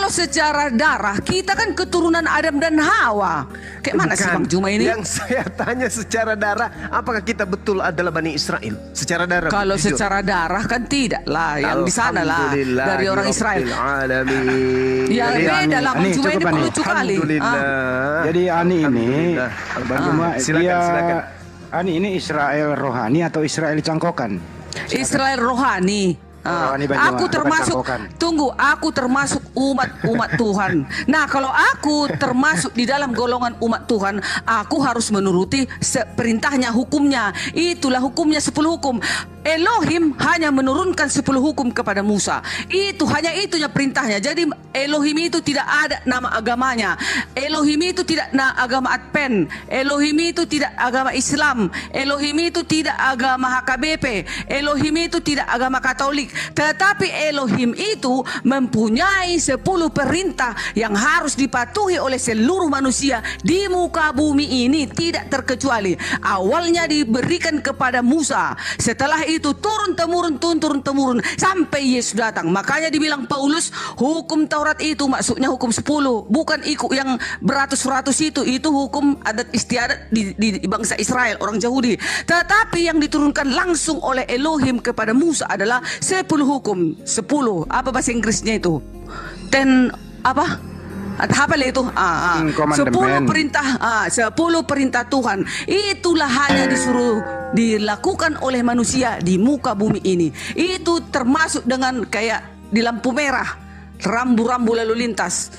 secara darah, kita kan keturunan Adam dan Hawa. Kayak mana sih Bang Juma ini? Yang saya tanya secara darah, apakah kita betul adalah Bani Israel? Secara darah? Kalau secara darah kan tidak lah. Yang di sana lah. Dari orang Israel. Ya beda lah Bang Juma ini lucu kali. Jadi Ani ini, Bang Juma, silakan. Ani ini Israel rohani atau Israel cangkokan? Israel rohani. Aku termasuk, aku termasuk umat Tuhan. Nah kalau aku termasuk di dalam golongan umat Tuhan, aku harus menuruti perintahnya, hukumnya. Itulah hukumnya 10 hukum. Elohim hanya menurunkan 10 hukum kepada Musa. Itu hanya itunya perintahnya. Jadi Elohim itu tidak ada nama agamanya. Elohim itu tidak agama Advent. Elohim itu tidak agama Islam. Elohim itu tidak agama HKBP. Elohim itu tidak agama Katolik. Tetapi Elohim itu mempunyai 10 perintah yang harus dipatuhi oleh seluruh manusia di muka bumi ini, tidak terkecuali. Awalnya diberikan kepada Musa. Setelah itu turun-temurun sampai Yesus datang. Makanya dibilang Paulus, hukum Taurat itu maksudnya hukum 10, bukan ikut yang beratus-ratus itu hukum adat istiadat di bangsa Israel, orang Yahudi. Tetapi yang diturunkan langsung oleh Elohim kepada Musa adalah 10 hukum. 10 apa bahasa Inggrisnya itu? 10 apa? Apa itu? 10 perintah, 10 perintah Tuhan. Itulah hanya disuruh dilakukan oleh manusia di muka bumi ini. Itu termasuk dengan kayak di lampu merah, rambu-rambu lalu lintas.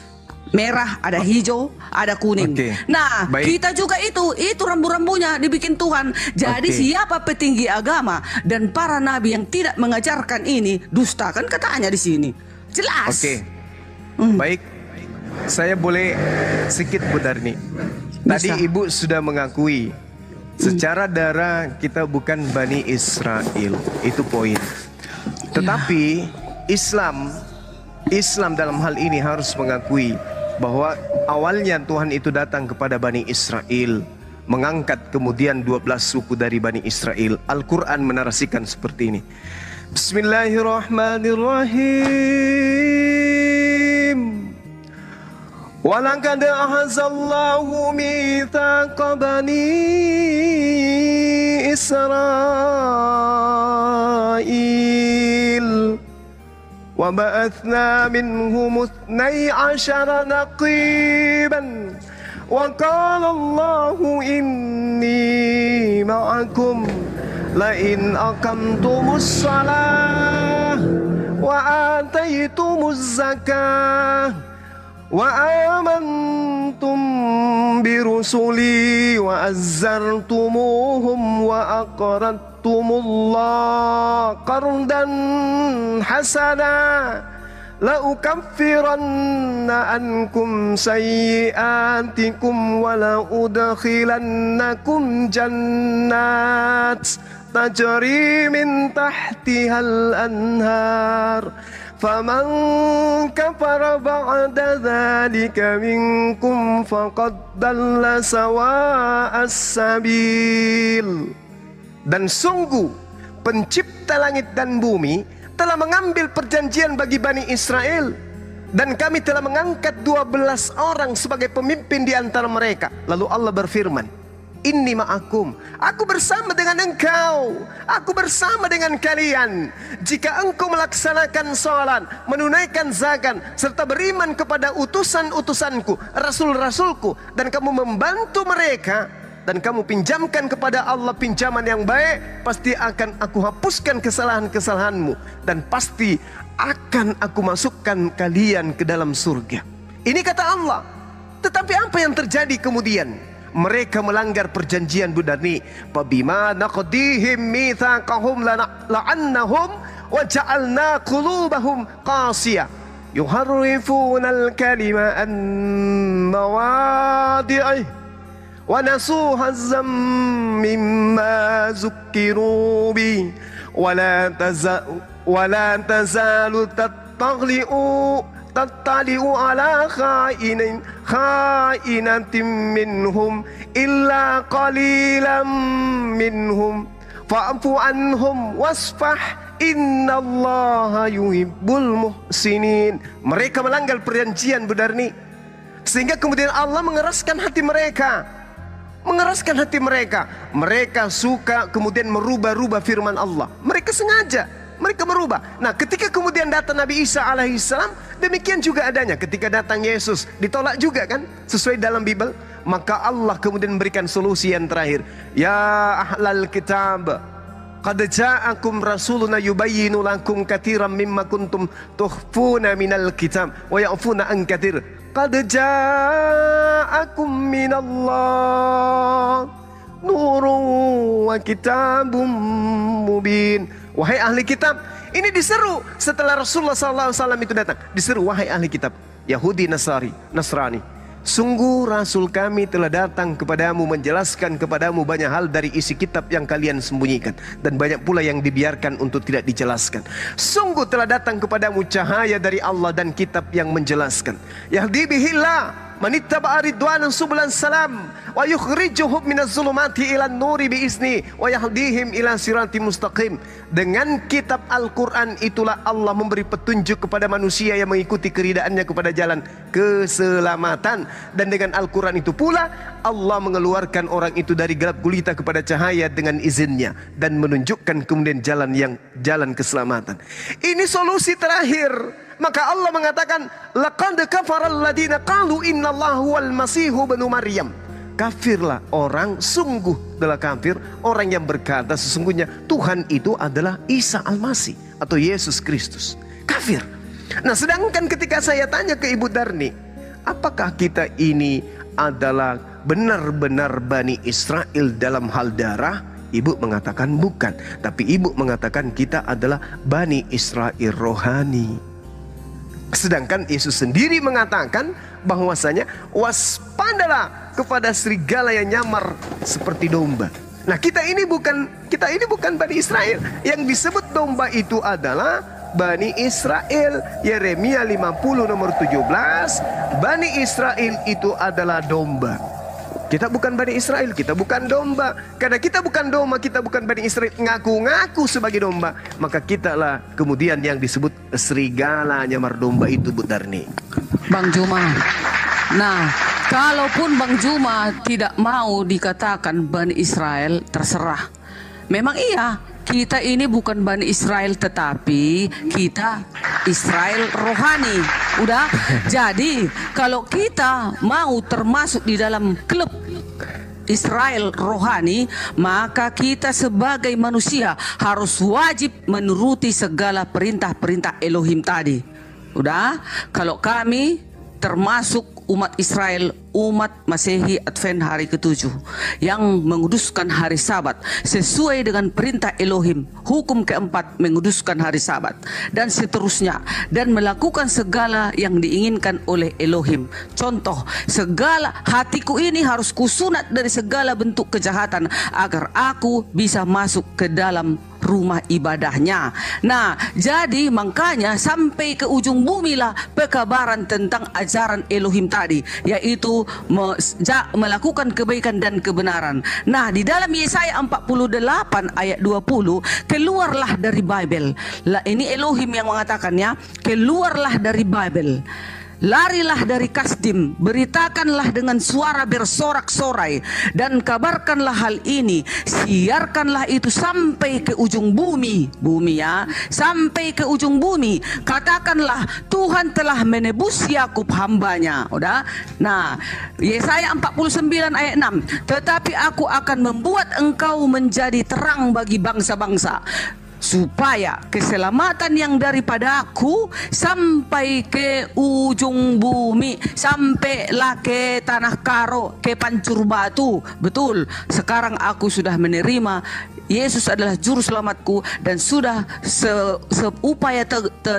Merah, ada hijau, ada kuning. Nah, kita juga itu rambu-rambunya dibikin Tuhan. Jadi siapa petinggi agama dan para nabi yang tidak mengajarkan ini, dusta kan katanya di sini. Jelas. Baik. Saya boleh sedikit Bu Darni. Tadi Ibu sudah mengakui secara darah kita bukan Bani Israel. Itu poin. Tetapi Islam dalam hal ini harus mengakui bahwa awalnya Tuhan itu datang kepada Bani Israel, mengangkat kemudian 12 suku dari Bani Israel. Al-Quran menarasikan seperti ini. Bismillahirrahmanirrahim. Walaqad ahazallahu mitsaqa bani Israil wa ba'athna minhum 12 naqiban wa qala Allahu inni ma'akum la in aqamtumus salah wa ataitumuz zakah wa amantum birusuli wa azzartumuhum wa aqradtumullah qardan hasana la ukaffiranna ankum sayyi'atikum wa la udkhilannakum jannat tajri min tahtihal anhar faman kafara ba'da dzalika minkum faqad dalla sawa'as sabil. Dan sungguh pencipta langit dan bumi telah mengambil perjanjian bagi Bani Israel, dan kami telah mengangkat 12 orang sebagai pemimpin di antara mereka. Lalu Allah berfirman, Inni ma'akum, aku bersama dengan engkau, aku bersama dengan kalian. Jika engkau melaksanakan salat, menunaikan zakat, serta beriman kepada utusan-utusanku, rasul-rasulku, dan kamu membantu mereka, dan kamu pinjamkan kepada Allah pinjaman yang baik, pasti akan aku hapuskan kesalahan-kesalahanmu, dan pasti akan aku masukkan kalian ke dalam surga. Ini kata Allah. Tetapi apa yang terjadi kemudian? Mereka melanggar perjanjian Budarni. Fabima naqdihim mitsaqahum la'annahum wa ja'alna qulubahum qasiyah yuharrifunal kalima an mawadi'ih wa nasuhu hazzam mimma zukkiru bi wa la tazalu tattali'u ala kha'inatin minhum illa qalilan minhum fa'fu anhum wasfah innallaha yuhibbul muhsinin. Mereka melanggar perjanjian Budarni, sehingga kemudian Allah mengeraskan hati mereka. Mereka suka kemudian merubah-rubah firman Allah. Mereka sengaja, mereka merubah. Nah, ketika kemudian datang Nabi Isa alaihissalam, demikian juga adanya. Ketika datang Yesus, ditolak juga kan, sesuai dalam Bible. Maka Allah kemudian memberikan solusi yang terakhir. Ya ahlal kitab, qad ja'akum rasuluna yubayyinu lakum katsiran mimma kuntum tukhfuna minal kitab wa ya'funa an katsir. Qad ja'akum minallah nurun wa kitabum mubin. Wahai ahli kitab, ini diseru setelah Rasulullah SAW itu datang. Diseru, wahai ahli kitab, Yahudi, Nasrani, sungguh Rasul kami telah datang kepadamu menjelaskan kepadamu banyak hal dari isi kitab yang kalian sembunyikan, dan banyak pula yang dibiarkan untuk tidak dijelaskan. Sungguh telah datang kepadamu cahaya dari Allah dan kitab yang menjelaskan. Yahdi bihillah manittaba'a ridwanan subulan salam wa yukhrijuhum minaz zulumati ilan nuri biizni wa yahdihim ila siratim mustaqim. Dengan kitab Al-Quran itulah Allah memberi petunjuk kepada manusia yang mengikuti keridaannya kepada jalan keselamatan, dan dengan Al-Quran itu pula Allah mengeluarkan orang itu dari gelap gulita kepada cahaya dengan izinnya, dan menunjukkan kemudian jalan keselamatan. Ini solusi terakhir. Maka Allah mengatakan, laqad kafaral ladina qalu innallaha huwal masihu ibnu Maryam. Kafirlah orang, sungguh telah kafir orang yang berkata sesungguhnya Tuhan itu adalah Isa Al-Masih atau Yesus Kristus. Kafir. Nah, sedangkan ketika saya tanya ke Ibu Darni, apakah kita ini adalah benar-benar Bani Israel dalam hal darah? Ibu mengatakan bukan, tapi ibu mengatakan kita adalah Bani Israel rohani. Sedangkan Yesus sendiri mengatakan bahwasanya waspadalah kepada serigala yang nyamar seperti domba. Nah, kita ini bukan Bani Israel. Yang disebut domba itu adalah Bani Israel. Yeremia 50 nomor 17, Bani Israel itu adalah domba. Kita bukan Bani Israel, kita bukan domba. Karena kita bukan domba, kita bukan Bani Israel, ngaku-ngaku sebagai domba, maka kitalah kemudian yang disebut serigala nyamar domba itu, Bu Darni. Bang Juma. Nah, kalaupun Bang Juma tidak mau dikatakan Bani Israel, terserah. Memang iya, kita ini bukan Bani Israel, tetapi kita Israel rohani. Udah. Jadi kalau kita mau termasuk di dalam klub Israel rohani, maka kita sebagai manusia harus wajib menuruti segala perintah-perintah Elohim tadi. Udah. Kalau kami termasuk umat Israel umat Masehi Advent hari ke-7 yang menguduskan hari Sabat sesuai dengan perintah Elohim. Hukum keempat menguduskan hari Sabat dan seterusnya, dan melakukan segala yang diinginkan oleh Elohim. Contoh, segala hatiku ini harus kusunat dari segala bentuk kejahatan agar aku bisa masuk ke dalam rumah ibadahnya. Nah, jadi makanya sampai ke ujung bumi lah pekabaran tentang ajaran Elohim tadi, yaitu melakukan kebaikan dan kebenaran. Nah, di dalam Yesaya 48 ayat 20, keluarlah dari Babel. Lah, ini Elohim yang mengatakannya, keluarlah dari Babel. Larilah dari Kasdim, beritakanlah dengan suara bersorak-sorai, dan kabarkanlah hal ini, siarkanlah itu sampai ke ujung bumi, ya, sampai ke ujung bumi. Katakanlah, Tuhan telah menebus Yakub hambanya. Udah. Nah, Yesaya 49 ayat 6, tetapi aku akan membuat engkau menjadi terang bagi bangsa-bangsa, supaya keselamatan yang daripada aku sampai ke ujung bumi, sampailah ke tanah karo, ke pancur batu. Betul, sekarang aku sudah menerima Yesus adalah juru selamatku, dan sudah seupaya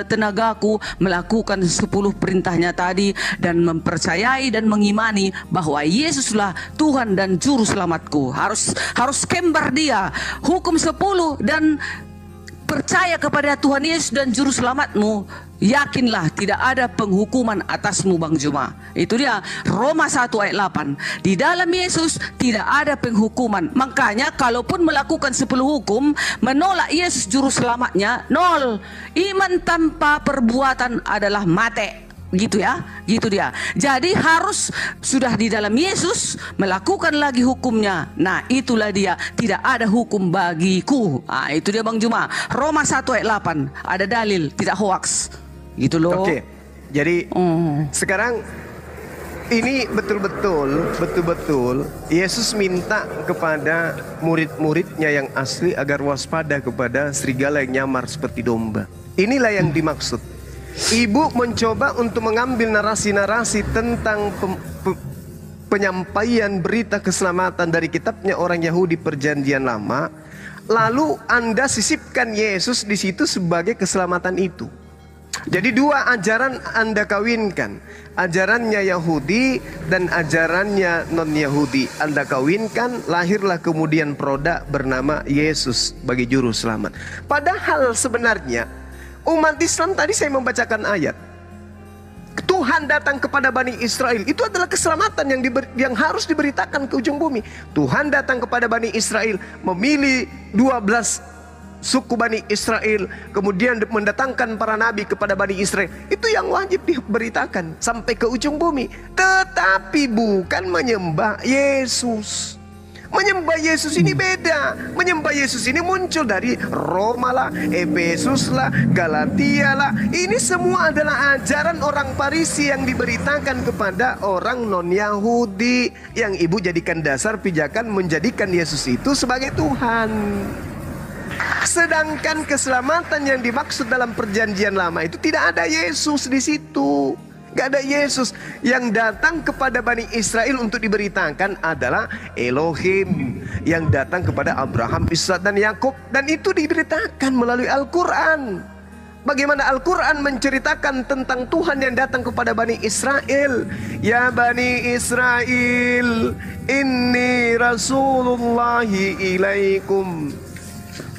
tenagaku melakukan 10 perintahnya tadi, dan mempercayai dan mengimani bahwa Yesuslah Tuhan dan juru selamatku. Harus kembar dia hukum 10 dan percaya kepada Tuhan Yesus dan juru selamatmu. Yakinlah tidak ada penghukuman atasmu, Bang Juma. Itu dia Roma 1 ayat 8. Di dalam Yesus tidak ada penghukuman. Makanya kalaupun melakukan 10 hukum, menolak Yesus juru selamatnya, nol. Iman tanpa perbuatan adalah mati. Gitu ya, gitu dia. Jadi harus sudah di dalam Yesus, melakukan lagi hukumnya. Nah, itulah dia, tidak ada hukum bagiku. Nah, itu dia Bang Juma. Roma 1 ayat 8, ada dalil, tidak hoax. Gitu loh. Oke. Jadi sekarang ini betul-betul Yesus minta kepada murid-muridnya yang asli agar waspada kepada serigala yang nyamar seperti domba. Inilah yang dimaksud. Ibu mencoba untuk mengambil narasi-narasi tentang penyampaian berita keselamatan dari kitabnya orang Yahudi Perjanjian Lama, lalu Anda sisipkan Yesus di situ sebagai keselamatan itu. Jadi dua ajaran Anda kawinkan, ajarannya Yahudi dan ajarannya non-Yahudi. Anda kawinkan, lahirlah kemudian produk bernama Yesus bagi juru selamat. Padahal sebenarnya umat Islam tadi saya membacakan ayat, Tuhan datang kepada Bani Israel, itu adalah keselamatan yang harus diberitakan ke ujung bumi. Tuhan datang kepada Bani Israel, memilih 12 suku Bani Israel, kemudian mendatangkan para nabi kepada Bani Israel. Itu yang wajib diberitakan sampai ke ujung bumi. Tetapi bukan menyembah Yesus. Menyembah Yesus ini beda. Menyembah Yesus ini muncul dari Roma lah, Efesus lah, Galatia lah. Ini semua adalah ajaran orang Farisi yang diberitakan kepada orang non-Yahudi, yang ibu jadikan dasar pijakan menjadikan Yesus itu sebagai Tuhan. Sedangkan keselamatan yang dimaksud dalam Perjanjian Lama itu tidak ada Yesus di situ. Gak ada Yesus. Yang datang kepada Bani Israel untuk diberitakan adalah Elohim, yang datang kepada Abraham, Ishak dan Yakub, dan itu diberitakan melalui Al-Quran. Bagaimana Al-Quran menceritakan tentang Tuhan yang datang kepada Bani Israel. Ya Bani Israel, inni rasulullahi ilaikum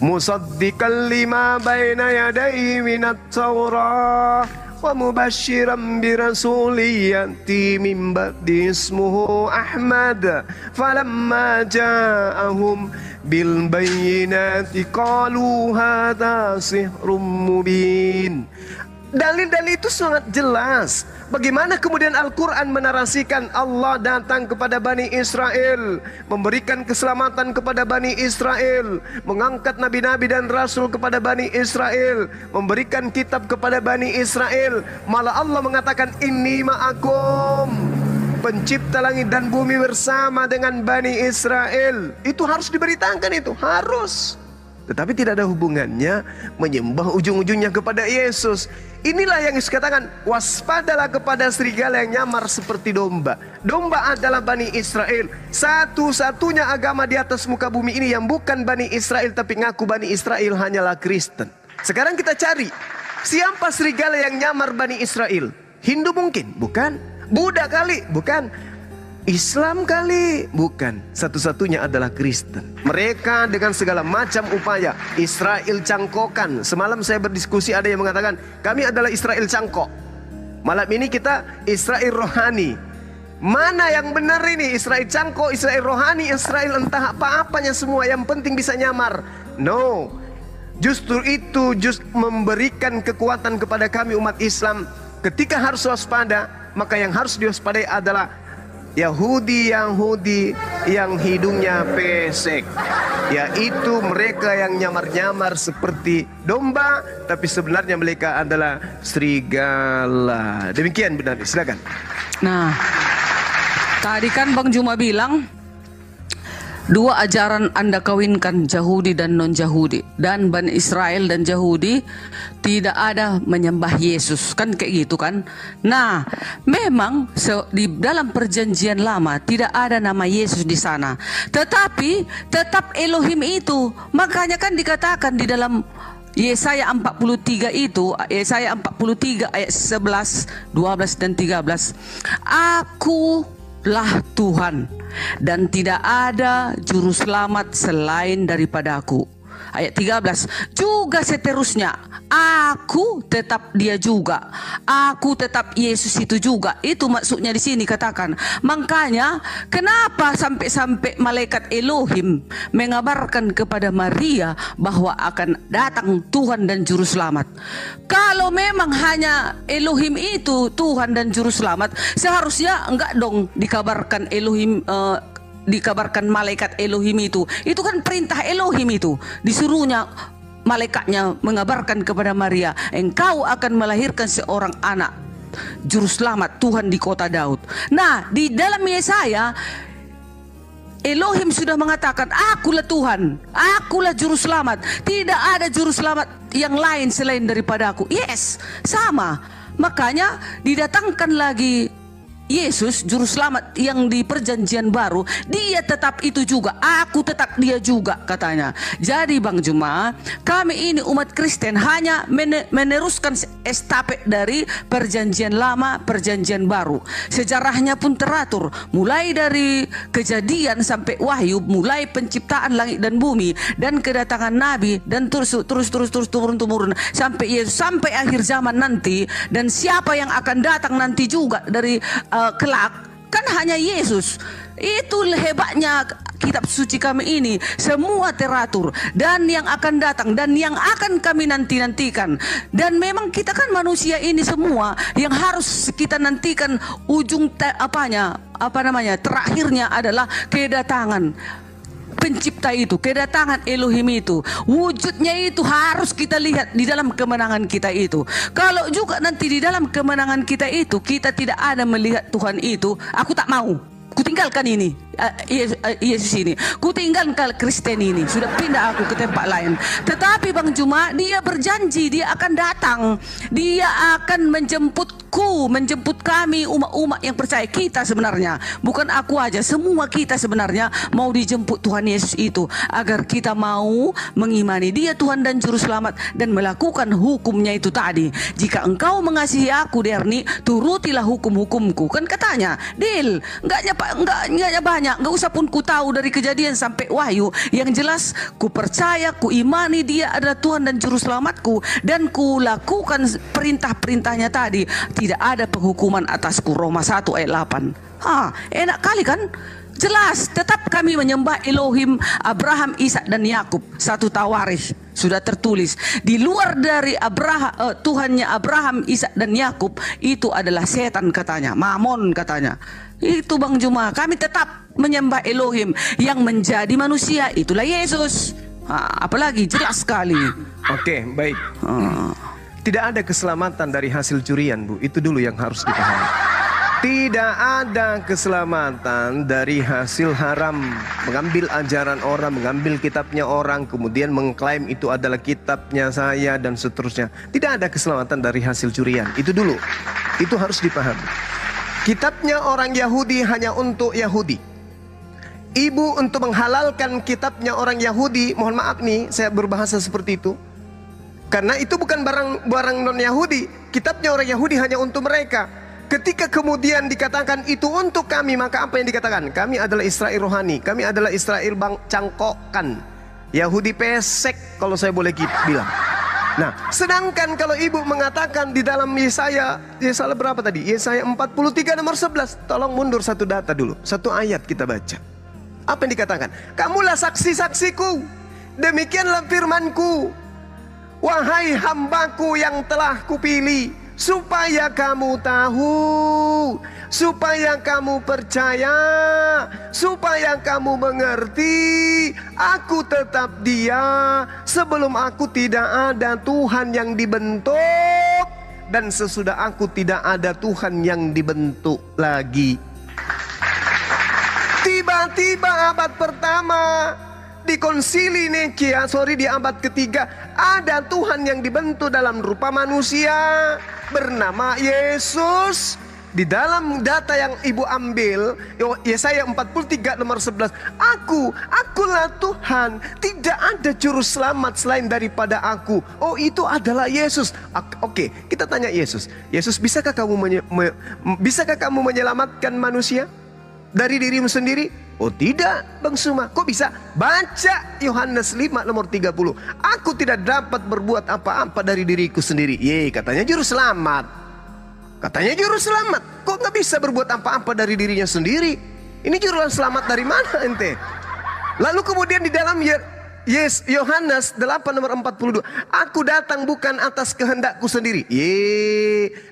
musaddiqan lima baina yadayhi minat Taurah wa mubashiran birasuli yati min ba'di ismuhu Ahmad falamma ja'ahum bil bayyinati qalu hadza sihrun mubin. Dalil-dalil itu sangat jelas. Bagaimana kemudian Al-Quran menarasikan Allah datang kepada Bani Israel, memberikan keselamatan kepada Bani Israel, mengangkat nabi-nabi dan rasul kepada Bani Israel, memberikan kitab kepada Bani Israel. Malah Allah mengatakan inni ma'akum, pencipta langit dan bumi bersama dengan Bani Israel. Itu harus diberitakan, itu harus. tetapi tidak ada hubungannya menyembah ujung-ujungnya kepada Yesus. Inilah yang Yesus katakan, waspadalah kepada serigala yang nyamar seperti domba. Domba adalah Bani Israel. Satu-satunya agama di atas muka bumi ini yang bukan Bani Israel tapi ngaku Bani Israel hanyalah Kristen. Sekarang kita cari, siapa serigala yang nyamar Bani Israel? Hindu mungkin? Bukan. Buddha kali? Bukan. Islam kali? Bukan. Satu-satunya adalah Kristen. Mereka dengan segala macam upaya Israel cangkokan. Semalam saya berdiskusi, ada yang mengatakan kami adalah Israel cangkok. Malam ini kita Israel rohani. Mana yang benar ini? Israel cangkok, Israel rohani, Israel entah apa-apanya semua. Yang penting bisa nyamar. No. Justru itu memberikan kekuatan kepada kami umat Islam. Ketika harus waspada, maka yang harus diwaspadai adalah Yahudi yang hidungnya pesek, yaitu mereka yang nyamar-nyamar seperti domba, tapi sebenarnya mereka adalah serigala. Demikian benar, silakan. Nah, tadi kan Bang Juma bilang, dua ajaran Anda kawinkan, Yahudi dan non-Yahudi. Dan Bani Israel dan Yahudi tidak ada menyembah Yesus. Kan kayak gitu kan. Nah, memang di dalam perjanjian lama tidak ada nama Yesus di sana. Tetapi tetap Elohim itu. Makanya kan dikatakan di dalam Yesaya 43 itu, Yesaya 43 ayat 11, 12 dan 13. Akulah Tuhan dan tidak ada juru selamat selain daripada aku. Ayat 13 juga seterusnya, aku tetap dia juga, aku tetap Yesus itu juga. Itu maksudnya di sini katakan. Makanya kenapa sampai-sampai malaikat Elohim mengabarkan kepada Maria bahwa akan datang Tuhan dan juru selamat. Kalau memang hanya Elohim itu Tuhan dan juru selamat, seharusnya enggak dong dikabarkan Elohim, dikabarkan malaikat Elohim itu kan perintah Elohim itu, disuruhnya malaikatnya mengabarkan kepada Maria, engkau akan melahirkan seorang anak juru selamat Tuhan di kota Daud. Nah, di dalam Yesaya Elohim sudah mengatakan, akulah Tuhan, akulah juru selamat, tidak ada juru selamat yang lain selain daripada aku. Yes, sama. Makanya didatangkan lagi Yesus juru selamat yang di perjanjian baru, dia tetap itu juga, aku tetap dia juga katanya. Jadi Bang Juma, kami ini umat Kristen hanya meneruskan estafet dari perjanjian lama, perjanjian baru. Sejarahnya pun teratur, mulai dari Kejadian sampai Wahyu, mulai penciptaan langit dan bumi dan kedatangan Nabi dan terus turun-temurun sampai Yesus, sampai akhir zaman nanti. Dan siapa yang akan datang nanti juga dari kelak kan hanya Yesus. Itu hebatnya kitab suci kami ini, semua teratur dan yang akan datang dan yang akan kami nantikan. Dan memang kita kan manusia ini semua yang harus kita nantikan ujung terakhirnya adalah kedatangan pencipta itu, kedatangan Elohim itu. Wujudnya itu harus kita lihat di dalam kemenangan kita itu. Kalau juga nanti di dalam kemenangan kita itu kita tidak ada melihat Tuhan itu, aku tak mau. Kutinggalkan ini, Yesus ini. Kutinggalkan Kristen ini. Sudah pindah aku ke tempat lain. Tetapi Bang Juma, dia berjanji dia akan datang. Dia akan menjemputku, menjemput kami umat-umat yang percaya. Kita sebenarnya, bukan aku aja, semua kita sebenarnya mau dijemput Tuhan Yesus itu, agar kita mau mengimani dia Tuhan dan Juru Selamat dan melakukan hukumnya itu tadi. Jika engkau mengasihi aku, Derni, turutilah hukum-hukumku. Kan katanya, deal. Enggaknya banyak, enggak usah pun ku tahu dari Kejadian sampai Wahyu. Yang jelas ku percaya, ku imani dia adalah Tuhan dan Juru Selamatku, dan ku lakukan perintah-perintahnya tadi. Tidak ada penghukuman atasku. Roma 1 ayat 8. Enak kali kan? Jelas, tetap kami menyembah Elohim Abraham, Ishak dan Yakub. 1 Tawarikh sudah tertulis. Di luar dari Tuhannya Abraham, Ishak dan Yakub, itu adalah setan katanya, Mamon katanya. Itu Bang Juma, kami tetap menyembah Elohim yang menjadi manusia, itulah Yesus. Apalagi jelas sekali. Oke, baik. Tidak ada keselamatan dari hasil curian, Bu. Itu dulu yang harus dipahami. Tidak ada keselamatan dari hasil haram. Mengambil ajaran orang, mengambil kitabnya orang, kemudian mengklaim itu adalah kitabnya saya dan seterusnya. Tidak ada keselamatan dari hasil curian. Itu dulu. Itu harus dipahami. Kitabnya orang Yahudi hanya untuk Yahudi. Ibu untuk menghalalkan kitabnya orang Yahudi, mohon maaf nih saya berbahasa seperti itu. Karena itu bukan barang non-Yahudi. Kitabnya orang Yahudi hanya untuk mereka. Ketika kemudian dikatakan itu untuk kami, maka apa yang dikatakan? Kami adalah Israel rohani, kami adalah Israel cangkokan, Yahudi pesek kalau saya boleh bilang. Nah, sedangkan kalau ibu mengatakan di dalam Yesaya berapa tadi? Yesaya 43 nomor 11. Tolong mundur satu data dulu, satu ayat kita baca. Apa yang dikatakan? Kamulah saksi-saksiku, demikianlah firmanku, wahai hambaku yang telah kupilih, supaya kamu tahu, supaya kamu percaya, supaya kamu mengerti, aku tetap Dia. Sebelum aku tidak ada Tuhan yang dibentuk, dan sesudah aku tidak ada Tuhan yang dibentuk lagi. Tiba-tiba abad pertama di konsili Nikia, di abad ketiga, ada Tuhan yang dibentuk dalam rupa manusia bernama Yesus. Di dalam data yang ibu ambil, Yesaya 43 nomor 11, akulah Tuhan, tidak ada juru selamat selain daripada aku. Oh, itu adalah Yesus. Oke, kita tanya Yesus, bisakah kamu menyelamatkan manusia dari dirimu sendiri? Oh tidak, Bang Suma. Kok bisa? Baca Yohanes 5 nomor 30. Aku tidak dapat berbuat apa-apa dari diriku sendiri. Katanya juru selamat. Katanya juru selamat. Kok nggak bisa berbuat apa-apa dari dirinya sendiri? Ini juru selamat dari mana ente? Lalu kemudian di dalam Yohanes 8 nomor 42, aku datang bukan atas kehendakku sendiri.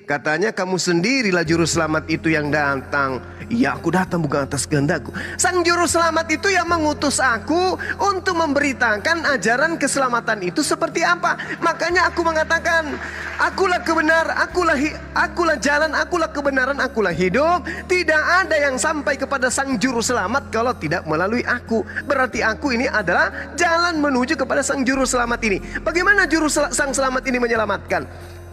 Katanya kamu sendirilah juru selamat itu yang datang. Ya, aku datang bukan atas kehendakku. Sang juru selamat itu yang mengutus aku untuk memberitakan ajaran keselamatan itu seperti apa. Makanya aku mengatakan, akulah kebenaran, akulah jalan, akulah kebenaran, akulah hidup. Tidak ada yang sampai kepada sang juru selamat kalau tidak melalui aku. Berarti aku ini adalah jalan menuju kepada sang juru selamat ini. Bagaimana sang selamat ini menyelamatkan?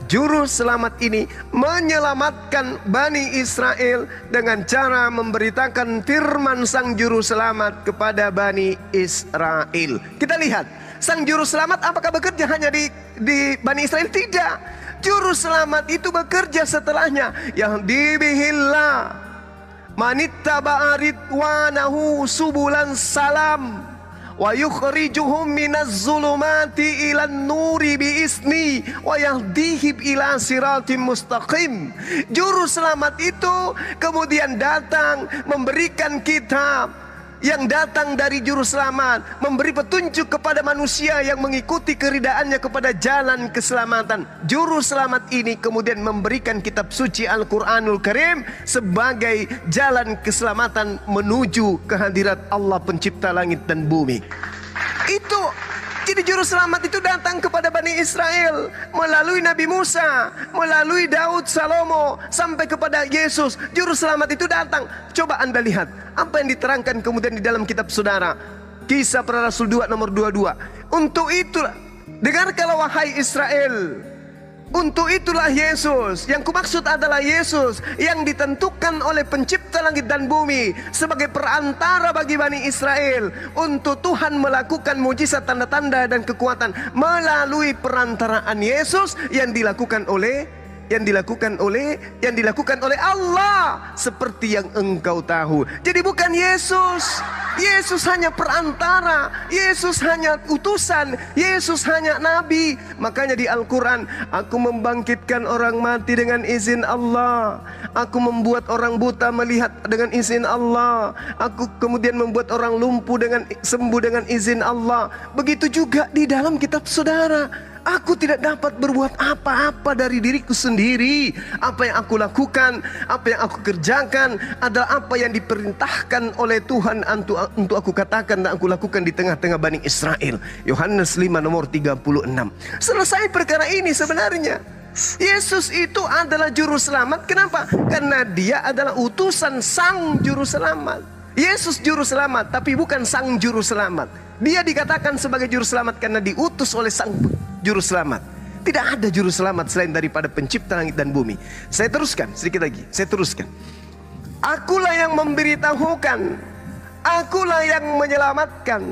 Juru selamat ini menyelamatkan Bani Israel dengan cara memberitakan firman sang juru selamat kepada Bani Israel. Kita lihat, sang juru selamat apakah bekerja hanya di Bani Israel? Tidak. Juru selamat itu bekerja setelahnya. Yang dibihillah manittaba'a ridwanahu subulan salam wa yukhrijuhum minaz zulumati ilan nuri biisni wa yahdihim ila siratim mustaqim. Juru selamat itu kemudian datang memberikan kitab yang datang dari juru selamat, memberi petunjuk kepada manusia yang mengikuti keridaannya kepada jalan keselamatan. Juru selamat ini kemudian memberikan kitab suci Al-Quranul Karim sebagai jalan keselamatan menuju kehadirat Allah pencipta langit dan bumi. Jadi juru selamat itu datang kepada Bani Israel melalui Nabi Musa, melalui Daud, Salomo, sampai kepada Yesus. Juru selamat itu datang. Coba Anda lihat apa yang diterangkan kemudian di dalam kitab saudara, Kisah Para Rasul 2 nomor 22. Untuk itulah, dengarkanlah wahai Israel, untuk itulah Yesus. Yang kumaksud adalah Yesus yang ditentukan oleh pencipta langit dan bumi sebagai perantara bagi Bani Israel untuk Tuhan melakukan mujizat, tanda-tanda dan kekuatan melalui perantaraan Yesus yang dilakukan oleh Allah, seperti yang engkau tahu. Jadi bukan Yesus hanya perantara, Yesus hanya utusan, Yesus hanya nabi. Makanya di Al-Quran, aku membangkitkan orang mati dengan izin Allah, aku membuat orang buta melihat dengan izin Allah, aku kemudian membuat orang lumpuh sembuh dengan izin Allah. Begitu juga di dalam kitab saudara. Aku tidak dapat berbuat apa-apa dari diriku sendiri. Apa yang aku lakukan, apa yang aku kerjakan adalah apa yang diperintahkan oleh Tuhan untuk aku katakan dan aku lakukan di tengah-tengah Bani Israel. Yohanes 5 nomor 36. Selesai perkara ini sebenarnya. Yesus itu adalah juru selamat. Kenapa? Karena dia adalah utusan sang juru selamat. Yesus juru selamat, tapi bukan sang juru selamat. Dia dikatakan sebagai juru selamat karena diutus oleh sang juru selamat. Tidak ada juru selamat selain daripada pencipta langit dan bumi. Saya teruskan sedikit lagi. Saya teruskan. Akulah yang memberitahukan, akulah yang menyelamatkan,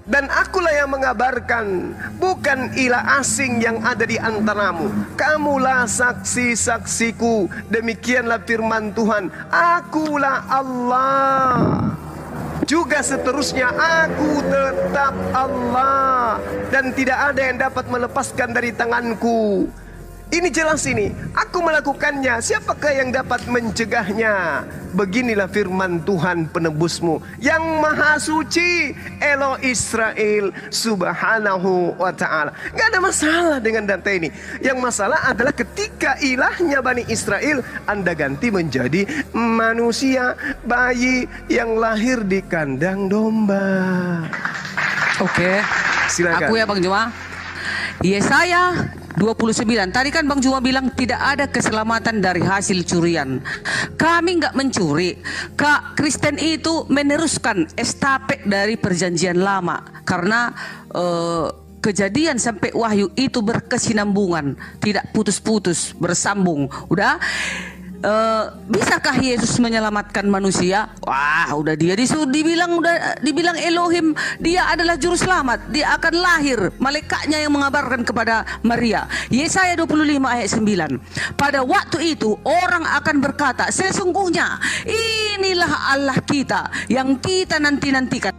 dan akulah yang mengabarkan, bukan ilah asing yang ada di antaramu. Kamulah saksi-saksiku, demikianlah firman Tuhan. Akulah Allah. Juga seterusnya, aku tetap Allah, dan tidak ada yang dapat melepaskan dari tanganku. Ini jelas ini, aku melakukannya, siapakah yang dapat mencegahnya? Beginilah firman Tuhan penebusmu yang maha suci, Elo Israel subhanahu wa ta'ala. Gak ada masalah dengan data ini. Yang masalah adalah ketika ilahnya Bani Israel Anda ganti menjadi manusia, bayi yang lahir di kandang domba. Oke, Silakan. aku ya Bang Juma. Yesaya 29. Tadi kan Bang Juma bilang tidak ada keselamatan dari hasil curian. Kami nggak mencuri. Kak, Kristen itu meneruskan estafet dari perjanjian lama. Karena Kejadian sampai Wahyu itu berkesinambungan, tidak putus-putus, bersambung. Udah. Bisakah Yesus menyelamatkan manusia? Wah, udah dia dibilang Elohim, dia adalah juru selamat, dia akan lahir, malaikatnya yang mengabarkan kepada Maria. Yesaya 25 ayat 9. Pada waktu itu orang akan berkata, sesungguhnya inilah Allah kita yang kita nanti-nantikan.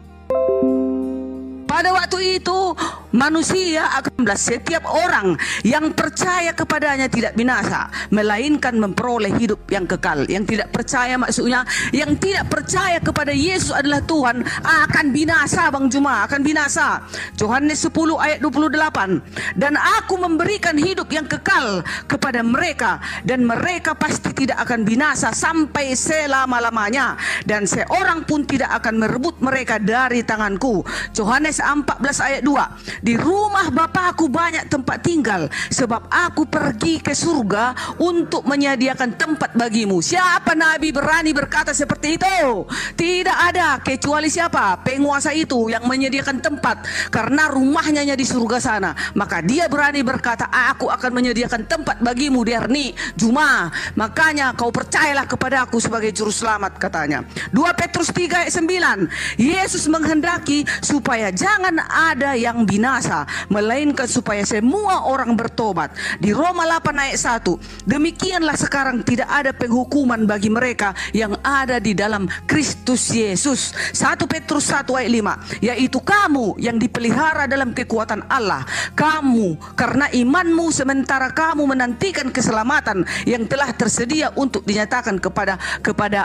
Pada waktu itu manusia akan setiap orang yang percaya kepadanya tidak binasa, melainkan memperoleh hidup yang kekal. Yang tidak percaya, maksudnya yang tidak percaya kepada Yesus adalah Tuhan, akan binasa Bang Juma, akan binasa. Yohanes 10 ayat 28. Dan aku memberikan hidup yang kekal kepada mereka, dan mereka pasti tidak akan binasa sampai selama-lamanya, dan seorang pun tidak akan merebut mereka dari tanganku. Yohanes 14 ayat 2. Di rumah Bapakku banyak tempat tinggal, sebab aku pergi ke surga untuk menyediakan tempat bagimu. Siapa nabi berani berkata seperti itu? Tidak ada, kecuali siapa? Penguasa itu yang menyediakan tempat, karena rumahnya di surga sana. Maka dia berani berkata, aku akan menyediakan tempat bagimu di hari Juma. Makanya kau percayalah kepada aku sebagai juru selamat, katanya. 2 Petrus 3 ayat 9. Yesus menghendaki supaya jangan ada yang binasa, melainkan supaya semua orang bertobat. Di Roma 8 ayat 1. Demikianlah sekarang tidak ada penghukuman bagi mereka yang ada di dalam Kristus Yesus. 1 Petrus 1 ayat 5. Yaitu kamu yang dipelihara dalam kekuatan Allah. Kamu karena imanmu, sementara kamu menantikan keselamatan yang telah tersedia untuk dinyatakan kepada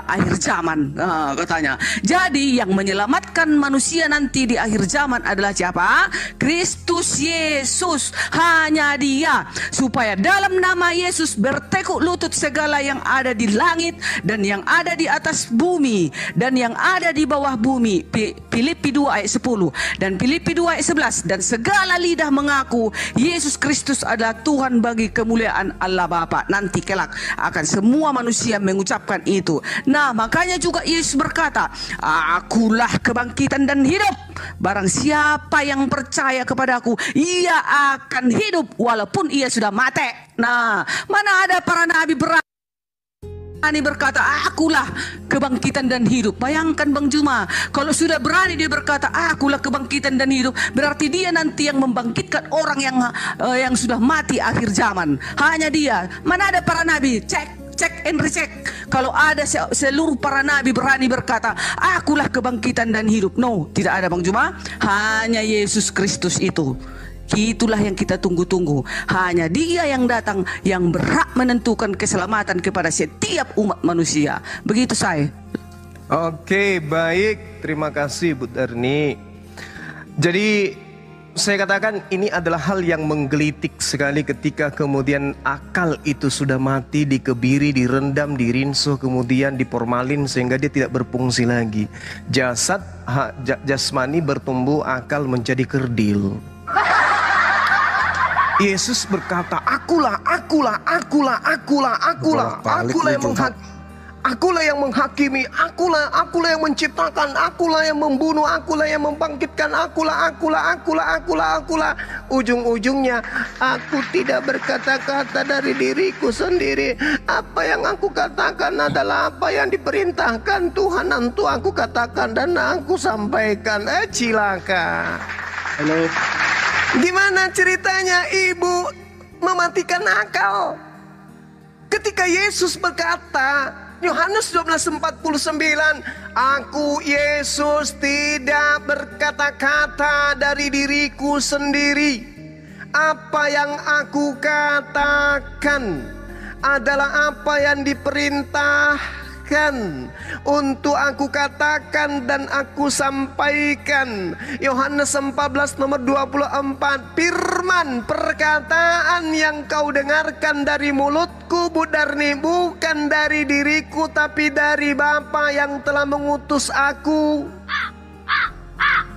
akhir zaman, katanya. Jadi yang menyelamatkan manusia nanti di akhir zaman adalah siapa? Kristus Yesus. Hanya Dia, supaya dalam nama Yesus bertekuk lutut segala yang ada di langit dan yang ada di atas bumi dan yang ada di bawah bumi. Filipi 2 ayat 10 dan Filipi 2 ayat 11. Dan segala lidah mengaku Yesus Kristus adalah Tuhan bagi kemuliaan Allah Bapa. Nanti kelak akan semua manusia mengucapkan itu. Nah, makanya juga Yesus berkata, akulah kebangkitan dan hidup. Barang siapa yang percaya kepadaku, ia akan hidup walaupun ia sudah mati. Nah, mana ada para nabi berani berkata, akulah kebangkitan dan hidup. Bayangkan Bang Juma, kalau sudah berani dia berkata, akulah kebangkitan dan hidup, berarti dia nanti yang membangkitkan orang yang sudah mati akhir zaman. Hanya Dia. Mana ada para nabi? Cek and recheck. Kalau ada seluruh para nabi berani berkata, akulah kebangkitan dan hidup. No, tidak ada Bang Juma. Hanya Yesus Kristus itu. Itulah yang kita tunggu-tunggu. Hanya Dia yang datang, yang berhak menentukan keselamatan kepada setiap umat manusia. Begitu saya. Oke, baik. Terima kasih Bu Darni. Jadi saya katakan ini adalah hal yang menggelitik sekali ketika kemudian akal itu sudah mati, dikebiri, direndam, dirinso, kemudian diformalin sehingga dia tidak berfungsi lagi. Jasmani bertumbuh, akal menjadi kerdil. Yesus berkata, akulah yang menghakimi, akulah yang menciptakan, akulah yang membunuh, akulah yang membangkitkan, akulah. Ujung-ujungnya, aku tidak berkata-kata dari diriku sendiri. Apa yang aku katakan adalah apa yang diperintahkan Tuhan untuk aku katakan dan aku sampaikan. Cilaka. Halo. Gimana ceritanya ibu mematikan akal? Ketika Yesus berkata, Yohanes 12:49, aku Yesus tidak berkata-kata dari diriku sendiri. Apa yang aku katakan adalah apa yang diperintahkan untuk aku katakan dan aku sampaikan. Yohanes 14 nomor 24, firman perkataan yang kau dengarkan dari mulutku Budarni bukan dari diriku tapi dari Bapa yang telah mengutus aku.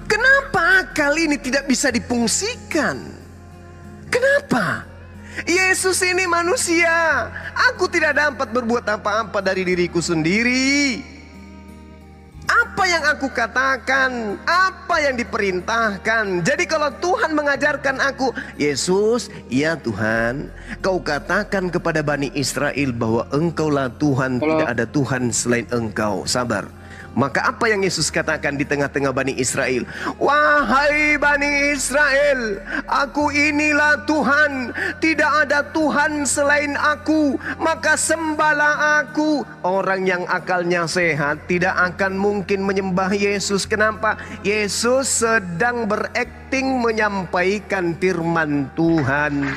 Kenapa akal ini tidak bisa difungsikan? Kenapa? Yesus ini manusia. Aku tidak dapat berbuat apa-apa dari diriku sendiri. Apa yang aku katakan, apa yang diperintahkan. Jadi kalau Tuhan mengajarkan aku, Yesus, ya Tuhan, kau katakan kepada Bani Israel bahwa engkaulah Tuhan, tidak ada Tuhan selain engkau. Sabar. Maka apa yang Yesus katakan di tengah-tengah Bani Israel? Wahai Bani Israel, aku inilah Tuhan, tidak ada Tuhan selain aku, maka sembahlah aku. Orang yang akalnya sehat tidak akan mungkin menyembah Yesus. Kenapa? Yesus sedang berakting menyampaikan firman Tuhan.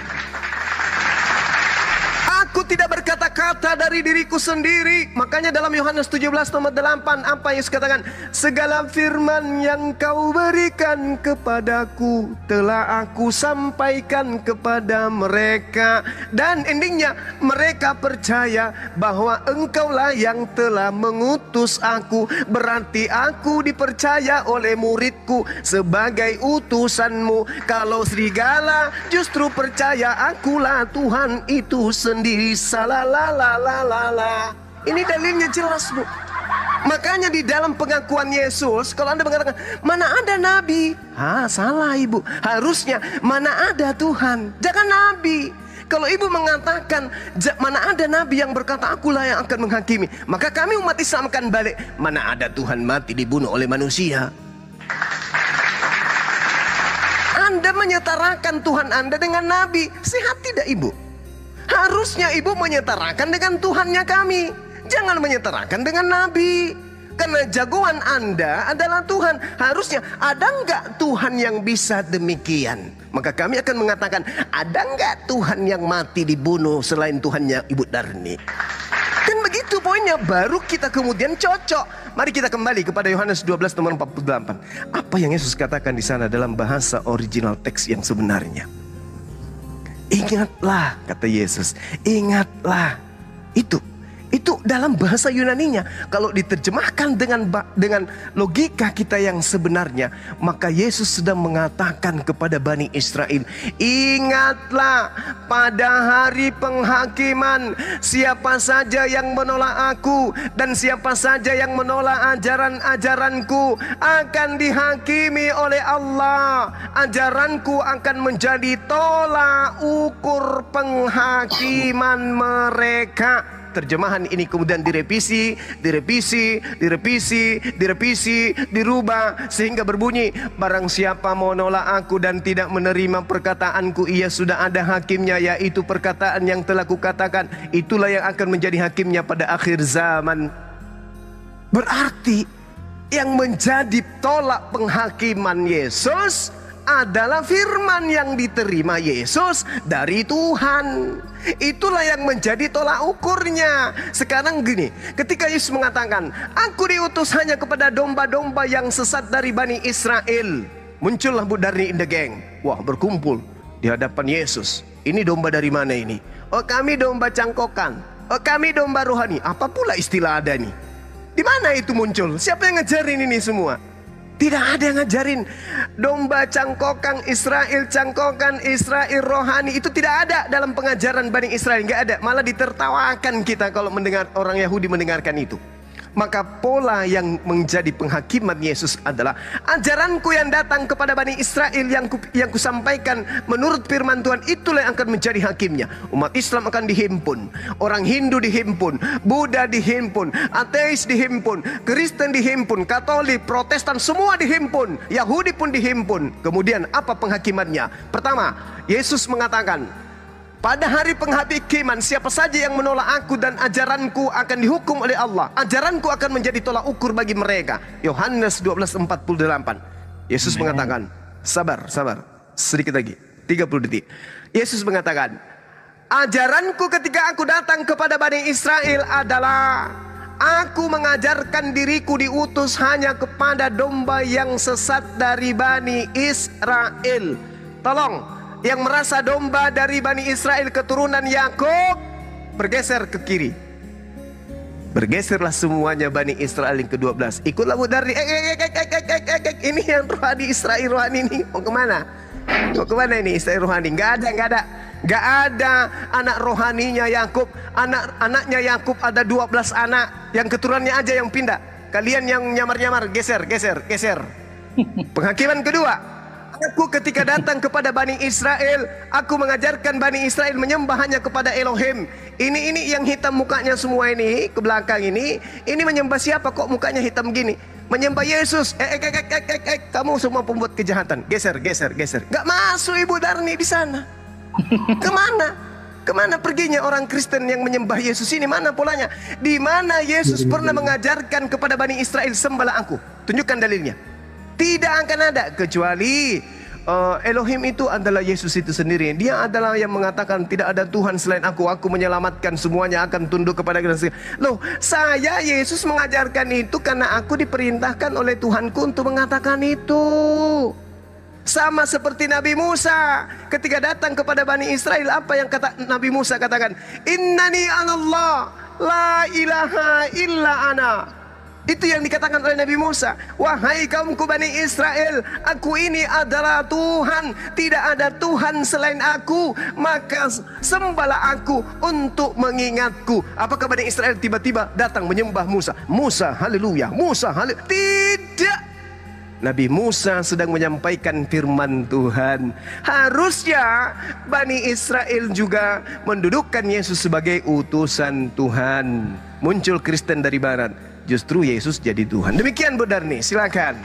Aku tidak berkata-kata dari diriku sendiri. Makanya dalam Yohanes 17 nomor 8, apa Yesus katakan? Segala firman yang kau berikan kepadaku telah aku sampaikan kepada mereka. Dan endingnya mereka percaya bahwa engkaulah yang telah mengutus aku. Berarti aku dipercaya oleh muridku sebagai utusanmu. Kalau serigala justru percaya akulah Tuhan itu sendiri. Salalalala. Ini dalilnya jelas, Bu. Makanya di dalam pengakuan Yesus, kalau Anda mengatakan mana ada nabi, salah Ibu. Harusnya mana ada Tuhan, jangan nabi. Kalau Ibu mengatakan mana ada nabi yang berkata akulah yang akan menghakimi, maka kami umat Islam akan balik, mana ada Tuhan mati dibunuh oleh manusia. Anda menyetarakan Tuhan Anda dengan nabi. Sehat tidak Ibu? Harusnya Ibu menyetarakan dengan Tuhannya kami. Jangan menyetarakan dengan nabi. Karena jagoan Anda adalah Tuhan. Harusnya ada enggak Tuhan yang bisa demikian? Maka kami akan mengatakan, ada enggak Tuhan yang mati dibunuh selain Tuhannya Ibu Darni? Kan begitu poinnya. Baru kita kemudian cocok. Mari kita kembali kepada Yohanes 12 nomor 48. Apa yang Yesus katakan di sana dalam bahasa original teks yang sebenarnya? Ingatlah, kata Yesus, ingatlah. Itu dalam bahasa Yunaninya. Kalau diterjemahkan dengan logika kita yang sebenarnya, maka Yesus sedang mengatakan kepada Bani Israel, ingatlah pada hari penghakiman, siapa saja yang menolak aku dan siapa saja yang menolak ajaran-ajaranku akan dihakimi oleh Allah. Ajaranku akan menjadi tolak ukur penghakiman mereka. Terjemahan ini kemudian direvisi, dirubah sehingga berbunyi, barang siapa menolak aku dan tidak menerima perkataanku, ia sudah ada hakimnya, yaitu perkataan yang telah kukatakan, itulah yang akan menjadi hakimnya pada akhir zaman. Berarti yang menjadi tolak penghakiman Yesus adalah firman yang diterima Yesus dari Tuhan. Itulah yang menjadi tolak ukurnya. Sekarang gini, ketika Yesus mengatakan, aku diutus hanya kepada domba-domba yang sesat dari Bani Israel, muncullah Bu Darni in the gang. Wah, berkumpul di hadapan Yesus. Ini domba dari mana ini? Oh, kami domba cangkokan. Oh, kami domba rohani. Apa pula istilah ada nih? Di mana itu muncul? Siapa yang ngejarin ini semua? Tidak ada yang ngajarin domba cangkokan Israel rohani. Itu tidak ada dalam pengajaran Bani Israel. Nggak ada. Malah ditertawakan kita kalau mendengar orang Yahudi mendengarkan itu. Maka pola yang menjadi penghakiman Yesus adalah ajaranku yang datang kepada Bani Israel yang kusampaikan menurut firman Tuhan, itulah yang akan menjadi hakimnya. Umat Islam akan dihimpun, orang Hindu dihimpun, Buddha dihimpun, ateis dihimpun, Kristen dihimpun, Katolik, Protestan semua dihimpun, Yahudi pun dihimpun. Kemudian apa penghakimannya? Pertama, Yesus mengatakan, pada hari penghakiman siapa saja yang menolak aku dan ajaranku akan dihukum oleh Allah. Ajaranku akan menjadi tolak ukur bagi mereka. Yohanes 12:48. Yesus mengatakan, sabar, sedikit lagi, 30 detik. Yesus mengatakan, ajaranku ketika aku datang kepada Bani Israel adalah aku mengajarkan diriku diutus hanya kepada domba yang sesat dari Bani Israel. Tolong, yang merasa domba dari Bani Israel keturunan Yakub bergeser ke kiri. Bergeserlah semuanya Bani Israel yang ke-12. Ikutlah Budarni. Ini yang rohani Israel rohani ini. Mau kemana? Mau kemana ini Israel rohani? Gak ada anak rohaninya Yakub. Anaknya Yakub ada 12 anak. Yang keturunannya aja yang pindah. Kalian yang nyamar-nyamar, geser. Penghakiman kedua, aku ketika datang kepada Bani Israel, aku mengajarkan Bani Israel menyembah hanya kepada Elohim. Ini yang hitam mukanya semua ini, ke belakang ini menyembah siapa kok mukanya hitam gini? Menyembah Yesus. Kamu semua pembuat kejahatan. Geser. Gak masuk Ibu Darni di sana. Kemana perginya orang Kristen yang menyembah Yesus ini? Mana polanya? Di mana Yesus pernah mengajarkan kepada Bani Israel sembahlah aku? Tunjukkan dalilnya. Tidak akan ada kecuali Elohim itu adalah Yesus itu sendiri. Dia adalah yang mengatakan tidak ada Tuhan selain aku. Aku menyelamatkan, semuanya akan tunduk kepada kita. Loh, saya Yesus mengajarkan itu karena aku diperintahkan oleh Tuhanku untuk mengatakan itu. Sama seperti Nabi Musa ketika datang kepada Bani Israel, apa yang kata Nabi Musa katakan? Innani anallah la ilaha illa ana. Itu yang dikatakan oleh Nabi Musa. Wahai kaumku Bani Israel, aku ini adalah Tuhan. Tidak ada Tuhan selain aku. Maka sembahlah aku untuk mengingatku. Apakah Bani Israel tiba-tiba datang menyembah Musa? Musa haleluya, Musa haleluya. Tidak. Nabi Musa sedang menyampaikan firman Tuhan. Harusnya Bani Israel juga mendudukkan Yesus sebagai utusan Tuhan. Muncul Kristen dari barat, justru Yesus jadi Tuhan. Demikian Bu Darni, silakan.